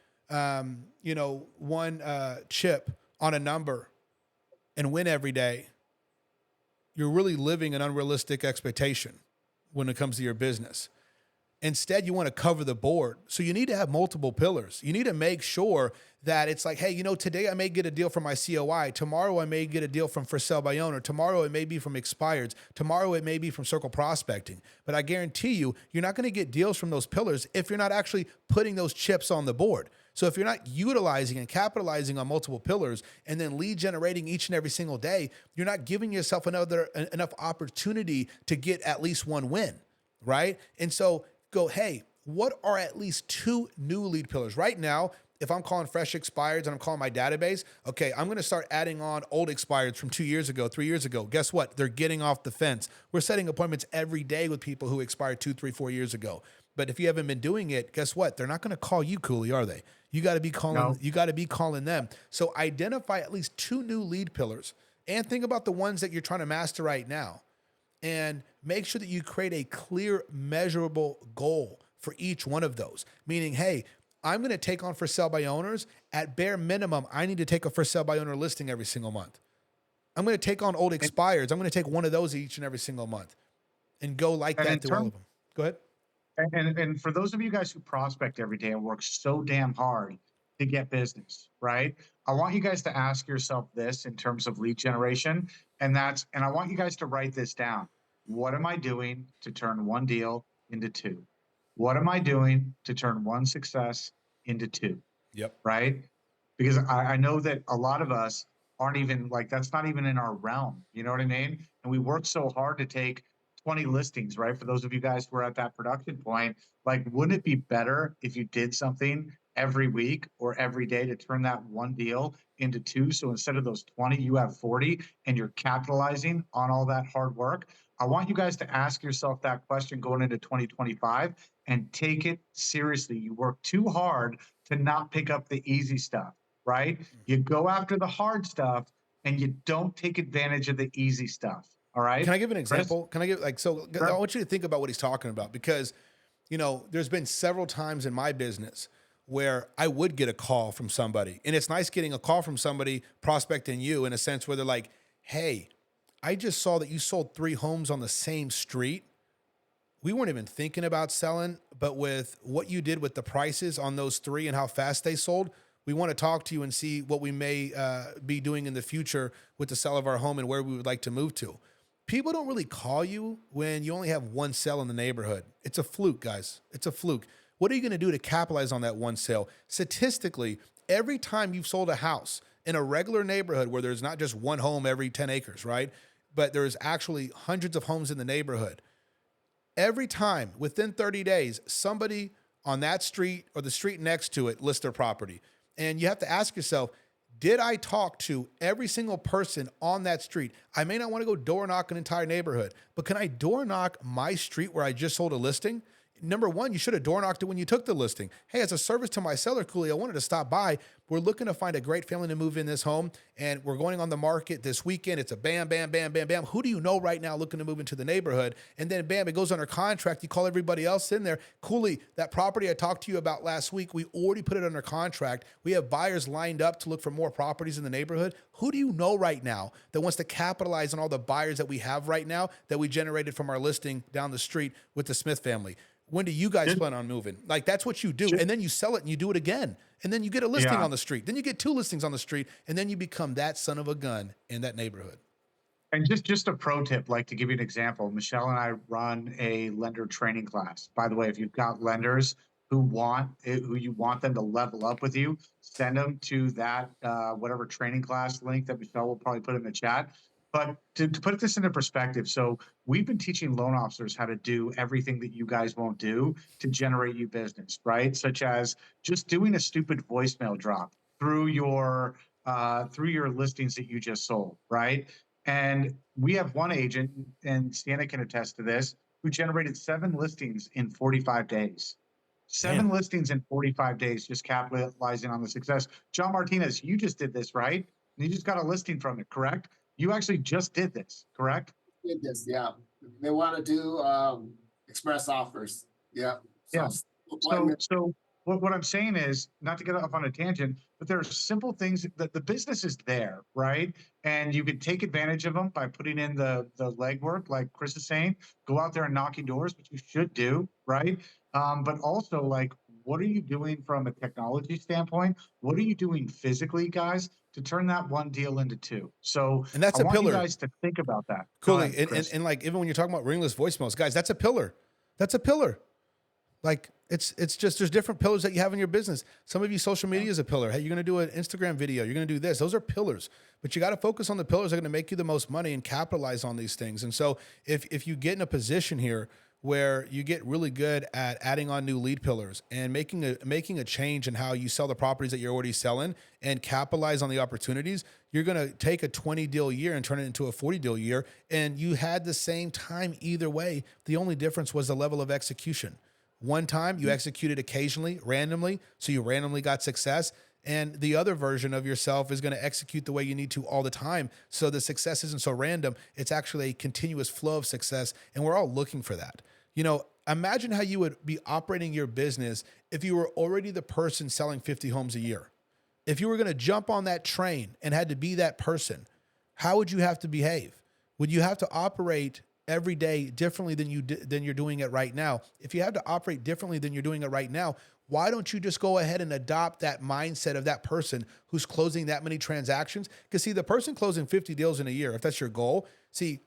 chip on a number and win every day, you're really living an unrealistic expectation when it comes to your business. Instead, you want to cover the board. So you need to have multiple pillars. You need to make sure that it's like, hey, today I may get a deal from my COI. Tomorrow I may get a deal from for sale by owner. Tomorrow it may be from expireds. Tomorrow it may be from circle prospecting. But I guarantee you, you're not going to get deals from those pillars if you're not actually putting those chips on the board. So if you're not utilizing and capitalizing on multiple pillars and then lead generating each and every single day, you're not giving yourself enough opportunity to get at least one win, right? And so go, hey, what are at least 2 new lead pillars? Right now, if I'm calling fresh expireds and I'm calling my database, okay, I'm going to start adding on old expireds from 2 years ago, 3 years ago. Guess what? They're getting off the fence. We're setting appointments every day with people who expired 2, 3, 4 years ago. But if you haven't been doing it, guess what? They're not going to call you, Cooley, are they? You got to be calling. No. You got to be calling them. So identify at least 2 new lead pillars and think about the ones that you're trying to master right now. And make sure that you create a clear, measurable goal for each one of those. Meaning, hey, I'm going to take on for sale by owners. At bare minimum, I need to take a for sale by owner listing every single month. I'm going to take on old expireds. I'm going to take one of those each and every single month and go like that through all of them. Go ahead. And for those of you guys who prospect every day and work so damn hard to get business, right? I want you guys to ask yourself this in terms of lead generation. And I want you guys to write this down. What am I doing to turn one deal into 2? What am I doing to turn one success into 2? Yep. Right? Because I know that a lot of us aren't even like, that's not even in our realm. You know what I mean? And we work so hard to take 20 listings, right? For those of you guys who are at that production point, like, wouldn't it be better if you did something every week or every day to turn that one deal into 2? So instead of those 20, you have 40 and you're capitalizing on all that hard work. I want you guys to ask yourself that question going into 2025 and take it seriously. You work too hard to not pick up the easy stuff, right? You go after the hard stuff and you don't take advantage of the easy stuff. All right. Can I give an example? Chris? Can I give sure. I want you to think about what he's talking about because, there's been several times in my business where I would get a call from somebody, and it's nice getting a call from somebody prospecting you in a sense where they're like, hey, I just saw that you sold 3 homes on the same street. We weren't even thinking about selling, but with what you did with the prices on those 3 and how fast they sold, we want to talk to you and see what we may be doing in the future with the sale of our home and where we would like to move to. People don't really call you when you only have one sale in the neighborhood. It's a fluke, guys. It's a fluke. What are you going to do to capitalize on that one sale? Statistically, every time you've sold a house in a regular neighborhood where there's not just one home every 10 acres, right? But there's actually hundreds of homes in the neighborhood. Every time within 30 days, somebody on that street or the street next to it lists their property. And you have to ask yourself, did I talk to every single person on that street? I may not want to go door knock an entire neighborhood, but can I door knock my street where I just sold a listing? Number one, you should have door knocked it when you took the listing. Hey, as a service to my seller, Cooley, I wanted to stop by. We're looking to find a great family to move in this home, and we're going on the market this weekend. It's a bam, bam, bam, bam, bam. Who do you know right now looking to move into the neighborhood? And then bam, it goes under contract. You call everybody else in there. Cooley, that property I talked to you about last week, we already put it under contract. We have buyers lined up to look for more properties in the neighborhood. Who do you know right now that wants to capitalize on all the buyers that we have right now that we generated from our listing down the street with the Smith family? When do you guys plan on moving? Like, that's what you do. And then you sell it and you do it again. And then you get a listing on the street. Then you get 2 listings on the street. And then you become that son of a gun in that neighborhood. And just a pro tip, like to give you an example, Michelle and I run a lender training class. By the way, if you've got lenders who you want them to level up with you, send them to that whatever training class link that Michelle will probably put in the chat. But to put this into perspective, so we've been teaching loan officers how to do everything that you guys won't do to generate you business, right? Such as just doing a stupid voicemail drop through your listings that you just sold, right? And we have one agent, and Sienna can attest to this, who generated 7 listings in 45 days. Seven Damn. listings in 45 days, just capitalizing on the success. John Martinez, you just did this, right? And you just got a listing from it, correct? You actually just did this, correct? Did this, yeah. They want to do express offers. Yeah. Yeah. So So, appointment. so what I'm saying is, not to get off on a tangent, but there are simple things that the business is there, right? And you can take advantage of them by putting in the legwork, like Chris is saying, go out there and knocking doors, which you should do, right? But also, like, what are you doing from a technology standpoint? What are you doing physically, guys, to turn that one deal into two? So And that's I a want you pillar. guys to think about that. Go Coolly. ahead, And, Chris. and like, even when you're talking about ringless voicemails, guys, that's a pillar. That's a pillar. Like it's just, there's different pillars that you have in your business. Some of you, social media is a pillar. Hey, you're going to do an Instagram video. You're going to do this. Those are pillars, but you got to focus on the pillars that are going to make you the most money and capitalize on these things. And so if you get in a position here where you get really good at adding on new lead pillars and making a change in how you sell the properties that you're already selling and capitalize on the opportunities, you're going to take a 20 deal year and turn it into a 40 deal year. And you had the same time either way. The only difference was the level of execution. One time you executed occasionally, randomly, so you randomly got success. And the other version of yourself is going to execute the way you need to all the time. So the success isn't so random. It's actually a continuous flow of success. And we're all looking for that. You know, imagine how you would be operating your business if you were already the person selling 50 homes a year. If you were going to jump on that train and had to be that person, how would you have to behave? Would you have to operate every day differently than you're doing it right now? If you have to operate differently than you're doing it right now, why don't you just go ahead and adopt that mindset of that person who's closing that many transactions? Because see, the person closing 50 deals in a year, if that's your goal, see,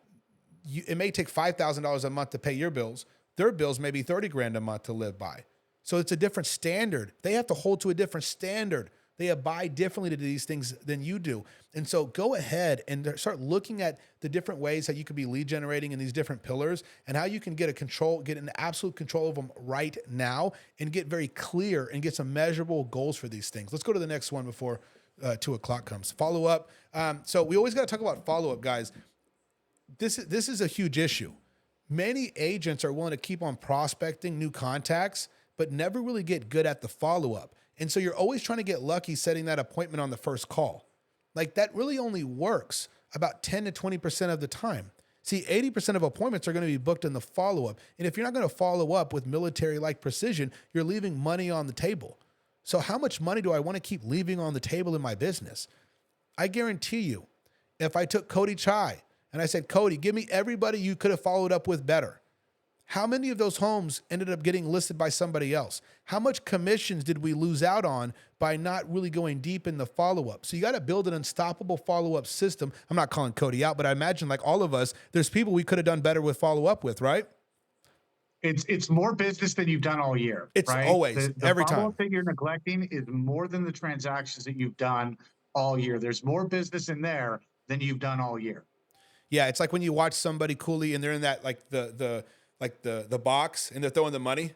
it may take $5,000 a month to pay your bills. Their bills may be 30 grand a month to live by. So it's a different standard. They have to hold to a different standard. They abide differently to these things than you do. And so go ahead and start looking at the different ways that you could be lead generating in these different pillars and how you can get an absolute control of them right now and get very clear and get some measurable goals for these things. Let's go to the next one before 2 o'clock comes. Follow up. So we always got to talk about follow up, guys. This is a huge issue. Many agents are willing to keep on prospecting new contacts, but never really get good at the follow up. And so you're always trying to get lucky setting that appointment on the first call. Like that really only works about 10 to 20% of the time. See, 80% of appointments are going to be booked in the follow-up. And if you're not going to follow up with military-like precision, you're leaving money on the table. So how much money do I want to keep leaving on the table in my business? I guarantee you, if I took Cody Chai and I said, Cody, give me everybody you could have followed up with better. How many of those homes ended up getting listed by somebody else? How much commissions did we lose out on by not really going deep in the follow-up? So you got to build an unstoppable follow-up system. I'm not calling Cody out, but I imagine like all of us, there's people we could have done better with follow-up with, right? It's more business than you've done all year. It's right? always, The every follow-up time. that you're neglecting is more than the transactions that you've done all year. There's more business in there than you've done all year. Yeah, it's like when you watch somebody coolly and they're in that like the box and they're throwing the money,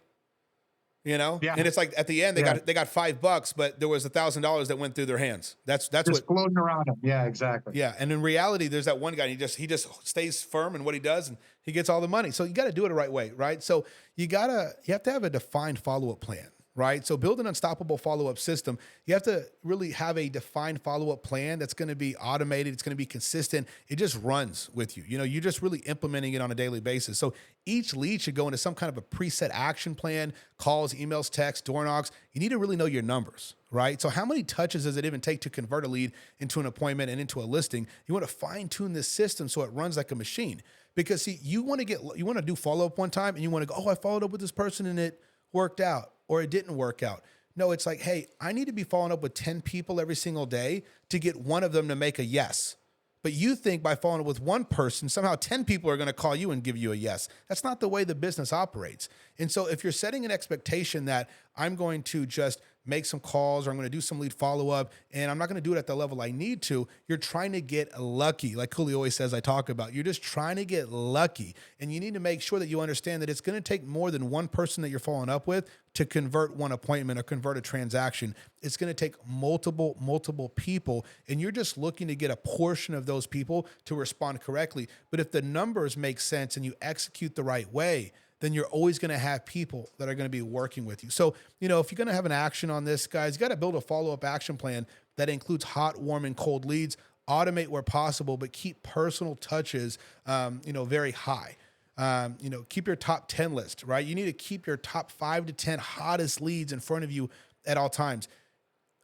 you know? Yeah. And it's like at the end they got $5, but there was $1,000 that went through their hands. That's Just what floating around them. Yeah, exactly. Yeah, and in reality, there's that one guy. And he just stays firm in what he does, and he gets all the money. So you got to do it the right way, right? So you have to have a defined follow-up plan, right? So build an unstoppable follow-up system. You have to really have a defined follow-up plan that's going to be automated. It's going to be consistent. It just runs with you. You know, you're just really implementing it on a daily basis. So each lead should go into some kind of a preset action plan: calls, emails, texts, door knocks. You need to really know your numbers, right? So how many touches does it even take to convert a lead into an appointment and into a listing? You want to fine tune this system so it runs like a machine. Because see, you want to do follow-up one time and you want to go, oh, I followed up with this person and it worked out, or it didn't work out. No, it's like, hey, I need to be following up with 10 people every single day to get one of them to make a yes. But you think by following up with one person, somehow 10 people are going to call you and give you a yes. That's not the way the business operates. And so if you're setting an expectation that I'm going to just make some calls, or I'm going to do some lead follow-up, and I'm not going to do it at the level I need to. You're trying to get lucky. Like Cooley always says, I talk about, you're just trying to get lucky. And you need to make sure that you understand that it's going to take more than one person that you're following up with to convert one appointment or convert a transaction. It's going to take multiple people, and you're just looking to get a portion of those people to respond correctly. But if the numbers make sense and you execute the right way, then you're always going to have people that are going to be working with you. So, if you're going to have an action on this, guys, you got to build a follow-up action plan that includes hot, warm, and cold leads. Automate where possible, but keep personal touches, very high. Keep your top 10 list, right? You need to keep your top 5 to 10 hottest leads in front of you at all times.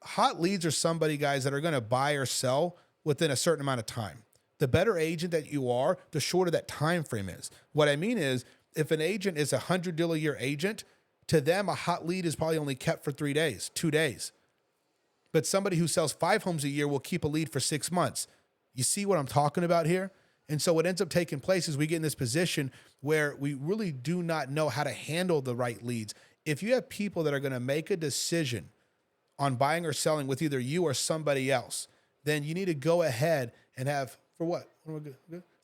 Hot leads are somebody, guys, that are going to buy or sell within a certain amount of time. The better agent that you are, the shorter that time frame is. What I mean is, if an agent is a 100-deal-a-year agent, to them, a hot lead is probably only kept for 3 days, 2 days. But somebody who sells 5 homes a year will keep a lead for 6 months. You see what I'm talking about here? And so what ends up taking place is we get in this position where we really do not know how to handle the right leads. If you have people that are going to make a decision on buying or selling with either you or somebody else, then you need to go ahead and have, for what?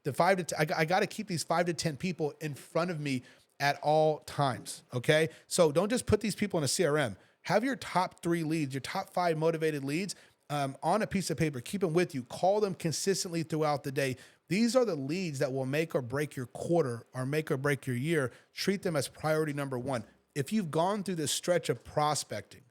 The 5 to 10, I got to keep these 5 to 10 people in front of me at all times. Okay. So don't just put these people in a CRM. Have your top 3 leads, your top 5 motivated leads on a piece of paper. Keep them with you. Call them consistently throughout the day. These are the leads that will make or break your quarter or make or break your year. Treat them as priority number 1. If you've gone through this stretch of prospecting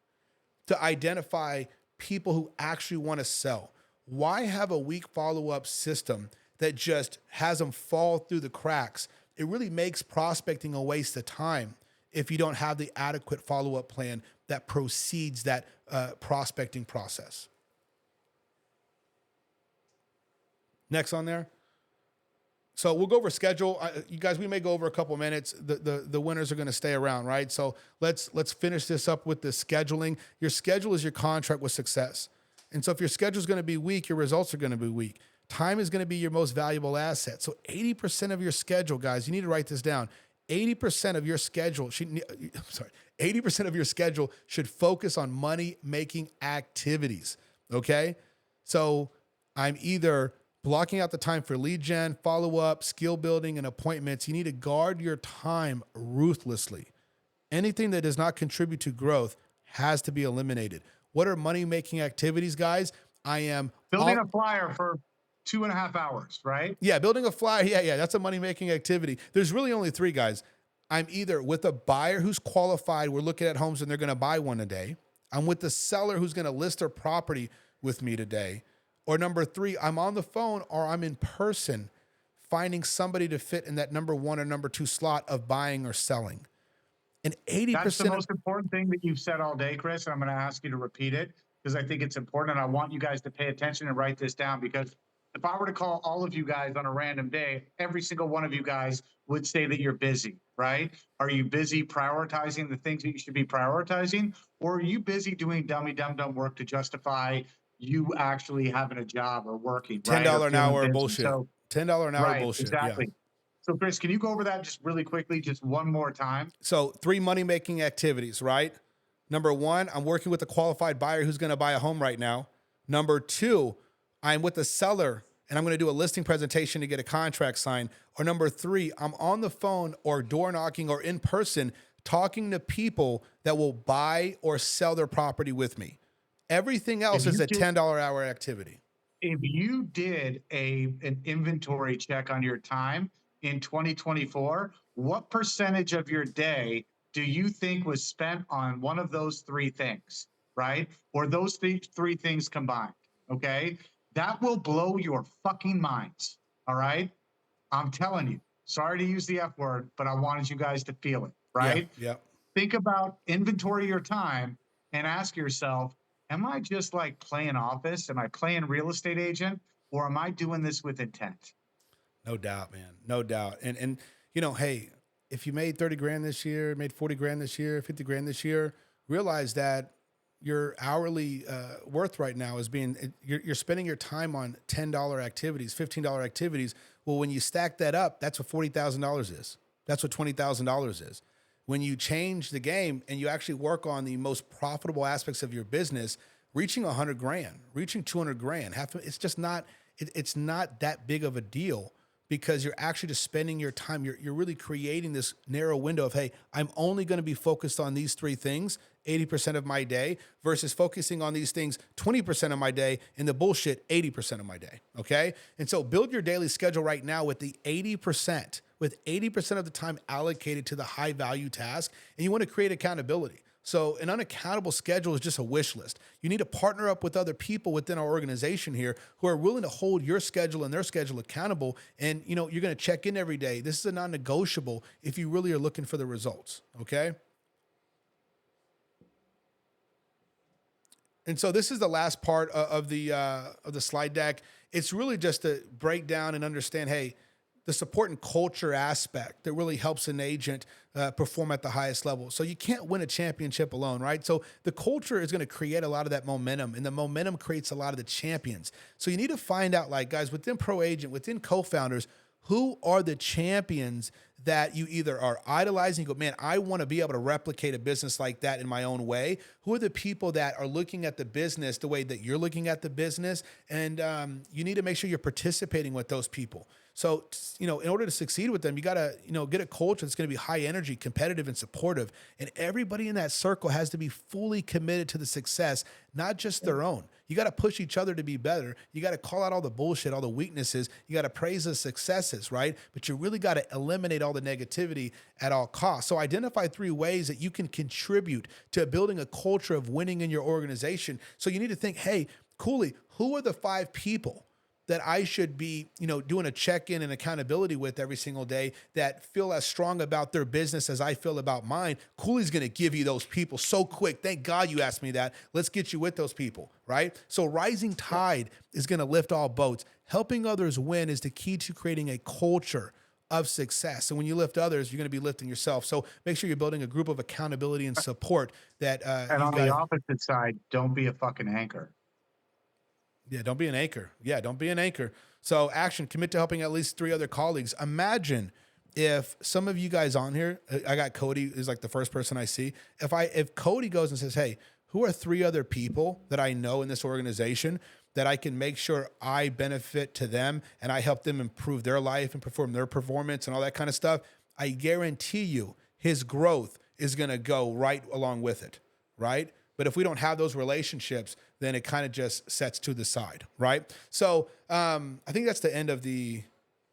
to identify people who actually want to sell, why have a weak follow-up system that just has them fall through the cracks? It really makes prospecting a waste of time if you don't have the adequate follow-up plan that precedes that prospecting process. Next on there. So we'll go over schedule. You guys, we may go over a couple minutes. The winners are going to stay around, right? So let's finish this up with the scheduling. Your schedule is your contract with success. And so if your schedule is going to be weak, your results are going to be weak. Time is going to be your most valuable asset. So 80% of your schedule, guys, you need to write this down. 80% of your schedule should 80% of your schedule should focus on money-making activities. Okay? So I'm either blocking out the time for lead gen, follow-up, skill building, and appointments. You need to guard your time ruthlessly. Anything that does not contribute to growth has to be eliminated. What are money-making activities, guys? I am building a flyer for 2.5 hours, right? Yeah, building a flyer. Yeah. That's a money-making activity. There's really only 3, guys. I'm either with a buyer who's qualified. We're looking at homes and they're going to buy one a day. I'm with the seller who's going to list their property with me today. Or number 3, I'm on the phone or I'm in person finding somebody to fit in that number 1 or number 2 slot of buying or selling. And 80%. That's the most important thing that you've said all day, Chris. And I'm going to ask you to repeat it because I think it's important. And I want you guys to pay attention and write this down, because if I were to call all of you guys on a random day, every single one of you guys would say that you're busy, right? Are you busy prioritizing the things that you should be prioritizing? Or are you busy doing dumb work to justify you actually having a job or working? $10 an hour bullshit. So, $10 an hour right, bullshit. Exactly. Yeah. So, Chris, can you go over that just really quickly, just one more time? So 3 money-making activities, right? Number 1, I'm working with a qualified buyer who's going to buy a home right now. Number 2, I'm with the seller and I'm going to do a listing presentation to get a contract signed. Or number 3, I'm on the phone or door knocking or in person talking to people that will buy or sell their property with me. Everything else is a $10 hour activity. If you did an inventory check on your time in 2024, what percentage of your day do you think was spent on one of those 3 things, right? Or those 3 things combined, okay? That will blow your fucking minds, all right? I'm telling you. Sorry to use the F word, but I wanted you guys to feel it, right? Yeah. Think about inventory your time and ask yourself, am I just like playing office? Am I playing real estate agent? Or am I doing this with intent? No doubt, man. No doubt. And hey, if you made 30 grand this year, made 40 grand this year, 50 grand this year, realize that your hourly worth right now is you're spending your time on $10 activities, $15 activities. Well, when you stack that up, that's what $40,000 is. That's what $20,000 is. when you change the game and you actually work on the most profitable aspects of your business, reaching 100 grand, reaching 200 grand, it's just not, it's not that big of a deal, because you're actually just spending your time. You're really creating this narrow window of, hey, I'm only going to be focused on these 3 things 80% of my day, versus focusing on these things 20% of my day and the bullshit 80% of my day. Okay. And so build your daily schedule right now with the 80%, with 80% of the time allocated to the high value task. And you want to create accountability. So an unaccountable schedule is just a wish list. You need to partner up with other people within our organization here who are willing to hold your schedule and their schedule accountable. And, you know, you're going to check in every day. This is a non-negotiable if you really are looking for the results. Okay. And so this is the last part of the slide deck. It's really just to break down and understand, hey, the support and culture aspect that really helps an agent perform at the highest level. So you can't win a championship alone, right? So the culture is going to create a lot of that momentum, and the momentum creates a lot of the champions. So you need to find out, like, guys, within ProAgent, within co-founders, who are the champions that you either are idolizing, you go, man, I want to be able to replicate a business like that in my own way? Who are the people that are looking at the business the way that you're looking at the business? And you need to make sure you're participating with those people. So, you know, in order to succeed with them, you got to, you know, get a culture that's going to be high energy, competitive, and supportive. And everybody in that circle has to be fully committed to the success, not just their own. You got to push each other to be better. You got to call out all the bullshit, all the weaknesses. You got to praise the successes, right? But you really got to eliminate all the negativity at all costs. So identify 3 ways that you can contribute to building a culture of winning in your organization. So you need to think, hey, Cooley, who are the 5 people that I should be, you know, doing a check-in and accountability with every single day that feel as strong about their business as I feel about mine? Cooley's going to give you those people so quick. Thank God you asked me that. Let's get you with those people, right? So rising tide is going to lift all boats. Helping others win is the key to creating a culture of success. And when you lift others, you're going to be lifting yourself. So make sure you're building a group of accountability and support that and on the opposite side, don't be a fucking anchor. Yeah, don't be an anchor. Yeah, don't be an anchor. So action, commit to helping at least 3 other colleagues. Imagine if some of you guys on here, I got Cody is like the first person I see. If Cody goes and says, hey, who are 3 other people that I know in this organization that I can make sure I benefit to them and I help them improve their life and perform their performance and all that kind of stuff, I guarantee you his growth is going to go right along with it, right? But if we don't have those relationships, then it kind of just sets to the side, right? So I think that's the end of the,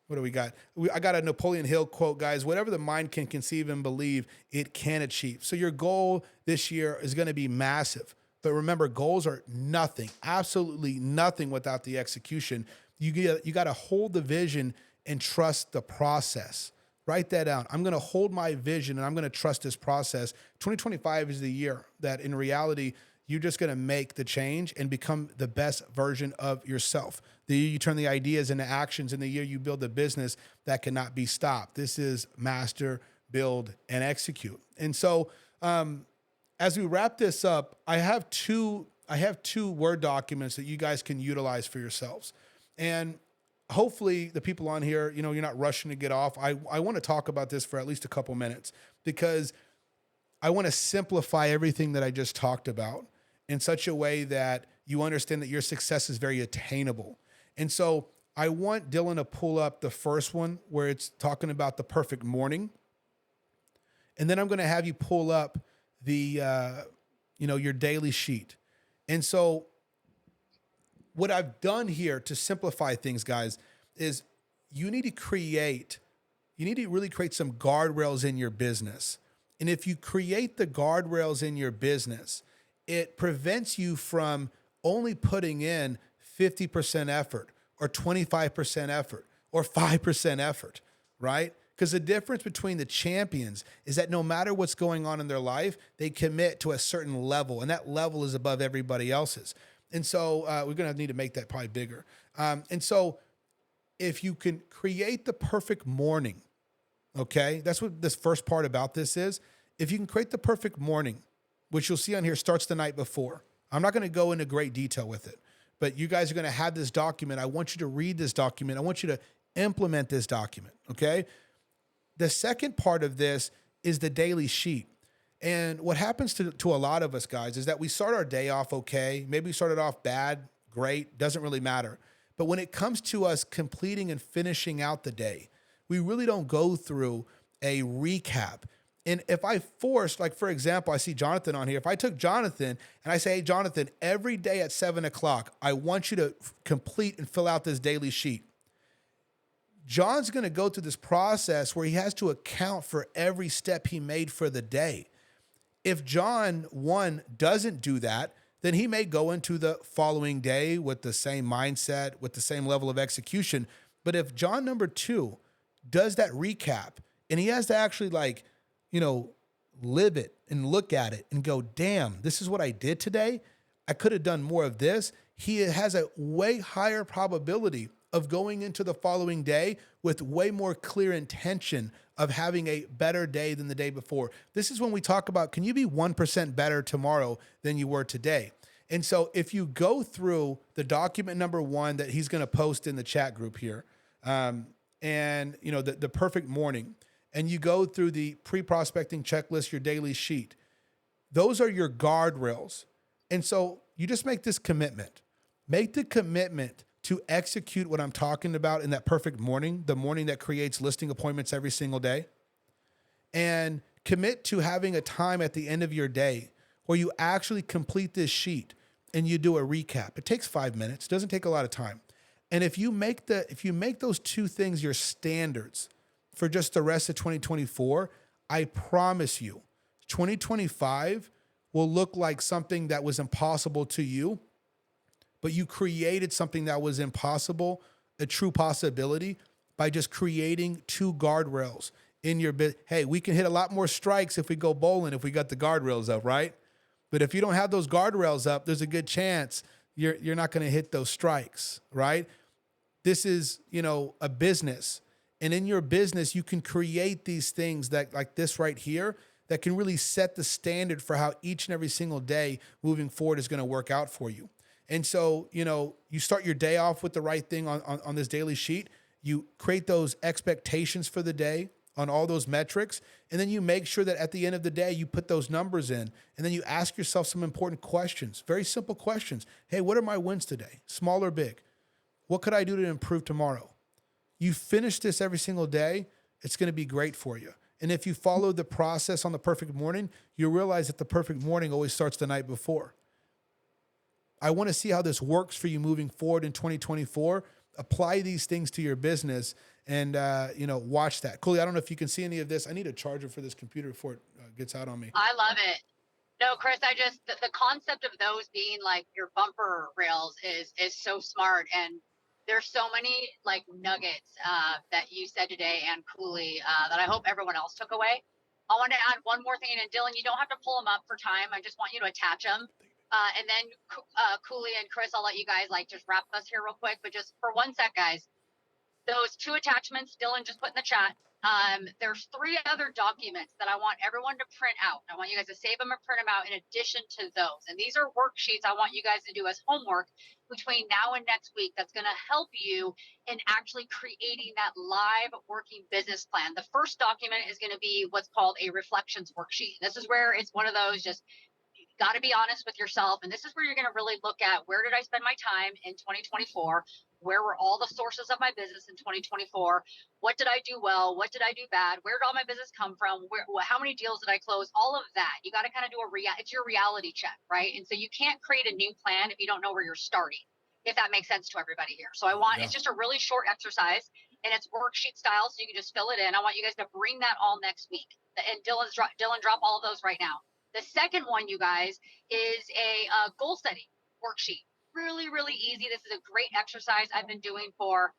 what do we got? I got a Napoleon Hill quote, guys. Whatever the mind can conceive and believe, it can achieve. So your goal this year is going to be massive. But remember, goals are nothing, absolutely nothing without the execution. You got to hold the vision and trust the process. Write that down. I'm going to hold my vision and I'm going to trust this process. 2025 is the year that in reality, you're just going to make the change and become the best version of yourself. The year you turn the ideas into actions, and the year you build a business that cannot be stopped. This is master, build, and execute. And so as we wrap this up, I have two Word documents that you guys can utilize for yourselves. And hopefully the people on here, you know, you're not rushing to get off. I want to talk about this for at least a couple minutes because I want to simplify everything that I just talked about in such a way that you understand that your success is very attainable. And so I want Dylan to pull up the first one where it's talking about the perfect morning. And then I'm going to have you pull up the, your daily sheet. And so what I've done here to simplify things, guys, is you need to really create some guardrails in your business. And if you create the guardrails in your business, it prevents you from only putting in 50% effort or 25% effort or 5% effort, right? Because the difference between the champions is that no matter what's going on in their life, they commit to a certain level, and that level is above everybody else's. And so we're going to need to make that probably bigger. And so if you can create the perfect morning, okay, that's what this first part about this is. If you can create the perfect morning, which you'll see on here starts the night before. I'm not going to go into great detail with it, but you guys are going to have this document. I want you to read this document. I want you to implement this document, okay? The second part of this is the daily sheet. And what happens to a lot of us guys is that we start our day off okay. Maybe we started off bad, great, doesn't really matter. But when it comes to us completing and finishing out the day, we really don't go through a recap. And if I forced, like for example, I see Jonathan on here. If I took Jonathan and I say, hey, Jonathan, every day at 7:00, I want you to complete and fill out this daily sheet. John's going to go through this process where he has to account for every step he made for the day. If John 1 doesn't do that, then he may go into the following day with the same mindset, with the same level of execution. But if John number 2 does that recap and he has to actually live it and look at it and go, damn, this is what I did today. I could have done more of this. He has a way higher probability of going into the following day with way more clear intention of having a better day than the day before. This is when we talk about, can you be 1% better tomorrow than you were today? And so if you go through the document number 1 that he's going to post in the chat group here, the perfect morning, and you go through the pre-prospecting checklist, your daily sheet, those are your guardrails. And so you just make this commitment. Make the commitment to execute what I'm talking about in that perfect morning, the morning that creates listing appointments every single day. And commit to having a time at the end of your day where you actually complete this sheet and you do a recap. It takes 5 minutes, doesn't take a lot of time. And if you make those 2 things your standards for just the rest of 2024, I promise you, 2025 will look like something that was impossible to you, but you created something that was impossible, a true possibility, by just creating 2 guardrails in your bit. Hey, we can hit a lot more strikes if we go bowling, if we got the guardrails up, right? But if you don't have those guardrails up, there's a good chance you're not going to hit those strikes, right? This is, a business. And in your business, you can create these things that, like this right here, that can really set the standard for how each and every single day moving forward is going to work out for you. And so, you start your day off with the right thing on this daily sheet. You create those expectations for the day on all those metrics. And then you make sure that at the end of the day, you put those numbers in. And then you ask yourself some important questions, very simple questions. Hey, what are my wins today? Small or big? What could I do to improve tomorrow? You finish this every single day, it's going to be great for you. And if you follow the process on the perfect morning, you realize that the perfect morning always starts the night before. I want to see how this works for you moving forward in 2024. Apply these things to your business and, watch that. Cooley, I don't know if you can see any of this. I need a charger for this computer before it gets out on me. I love it. No, Chris, the concept of those being like your bumper rails is so smart. And there's so many like nuggets that you said today and Cooley that I hope everyone else took away. I want to add one more thing. And Dylan, you don't have to pull them up for time. I just want you to attach them. And then Cooley and Chris, I'll let you guys just wrap us here real quick. But just for 1 sec, guys, those 2 attachments Dylan just put in the chat. There's 3 other documents that I want everyone to print out. I want you guys to save them and print them out in addition to those. And these are worksheets I want you guys to do as homework between now and next week. That's going to help you in actually creating that live working business plan. The first document is going to be what's called a reflections worksheet. This is where it's one of those got to be honest with yourself. And this is where you're going to really look at, where did I spend my time in 2024? Where were all the sources of my business in 2024? What did I do well? What did I do bad? Where did all my business come from? How many deals did I close? All of that. You got to kind of do it's your reality check, right? And so you can't create a new plan if you don't know where you're starting, if that makes sense to everybody here. So it's just a really short exercise and it's worksheet style. So you can just fill it in. I want you guys to bring that all next week. And Dylan, drop all of those right now. The second one, you guys, is a goal setting worksheet. Really, really easy. This is a great exercise I've been doing for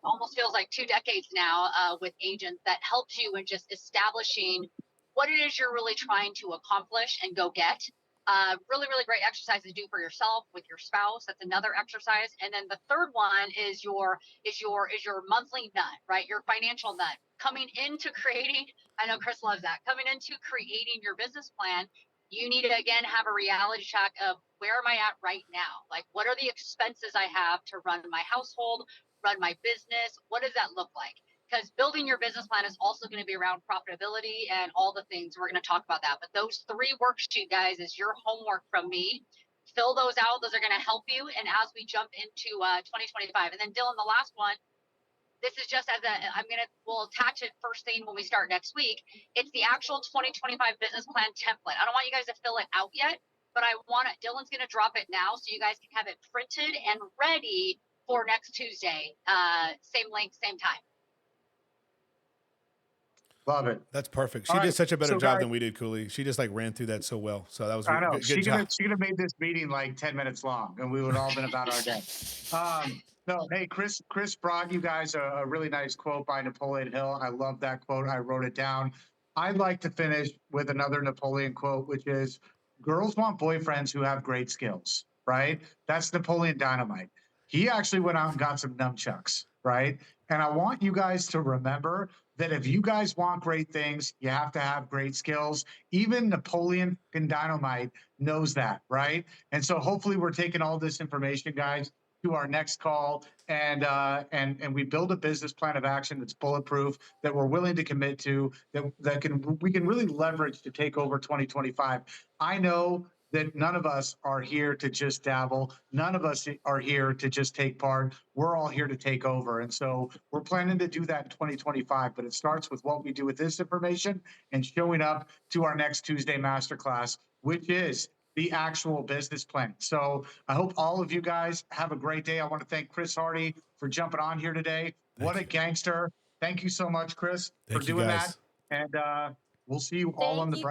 almost feels like 2 decades now with agents, that helps you in just establishing what it is you're really trying to accomplish and go get. Really, really great exercise to do for yourself, with your spouse. That's another exercise. And then the third one is your monthly nut, right? Your financial nut. Coming into creating, I know Chris loves that, coming into creating your business plan, you need to, again, have a reality check of, where am I at right now? Like, what are the expenses I have to run my household, run my business? What does that look like? because building your business plan is also going to be around profitability and all the things. We're going to talk about that. But those 3 worksheet, guys, is your homework from me. Fill those out. Those are going to help you. And as we jump into 2025, and then Dylan, the last one, this is just we'll attach it first thing when we start next week. It's the actual 2025 business plan template. I don't want you guys to fill it out yet, but Dylan's going to drop it now so you guys can have it printed and ready for next Tuesday. Same link, same time. Love it. That's perfect. She All did right. such a better So, job guys- than we did, Cooley. She just like ran through that so well. So that was I know good she job. could have made this meeting like 10 minutes long, and we would all been about our day. No, hey, Chris brought you guys a really nice quote by Napoleon Hill. I love that quote. I wrote it down. I'd like to finish with another Napoleon quote, which is, girls want boyfriends who have great skills, right? That's Napoleon Dynamite. He actually went out and got some nunchucks, right? And I want you guys to remember that if you guys want great things, you have to have great skills. Even Napoleon Dynamite knows that, right? And so hopefully we're taking all this information, guys, to our next call, and we build a business plan of action that's bulletproof, that we're willing to commit to, that we can really leverage to take over 2025. I know that none of us are here to just dabble. None of us are here to just take part. We're all here to take over. And so we're planning to do that in 2025, but it starts with what we do with this information and showing up to our next Tuesday masterclass, which is the actual business plan. So I hope all of you guys have a great day. I want to thank Chris Hardy for jumping on here today. What a gangster. Thank you so much, Chris, for doing that. And we'll see you all on the breakfast.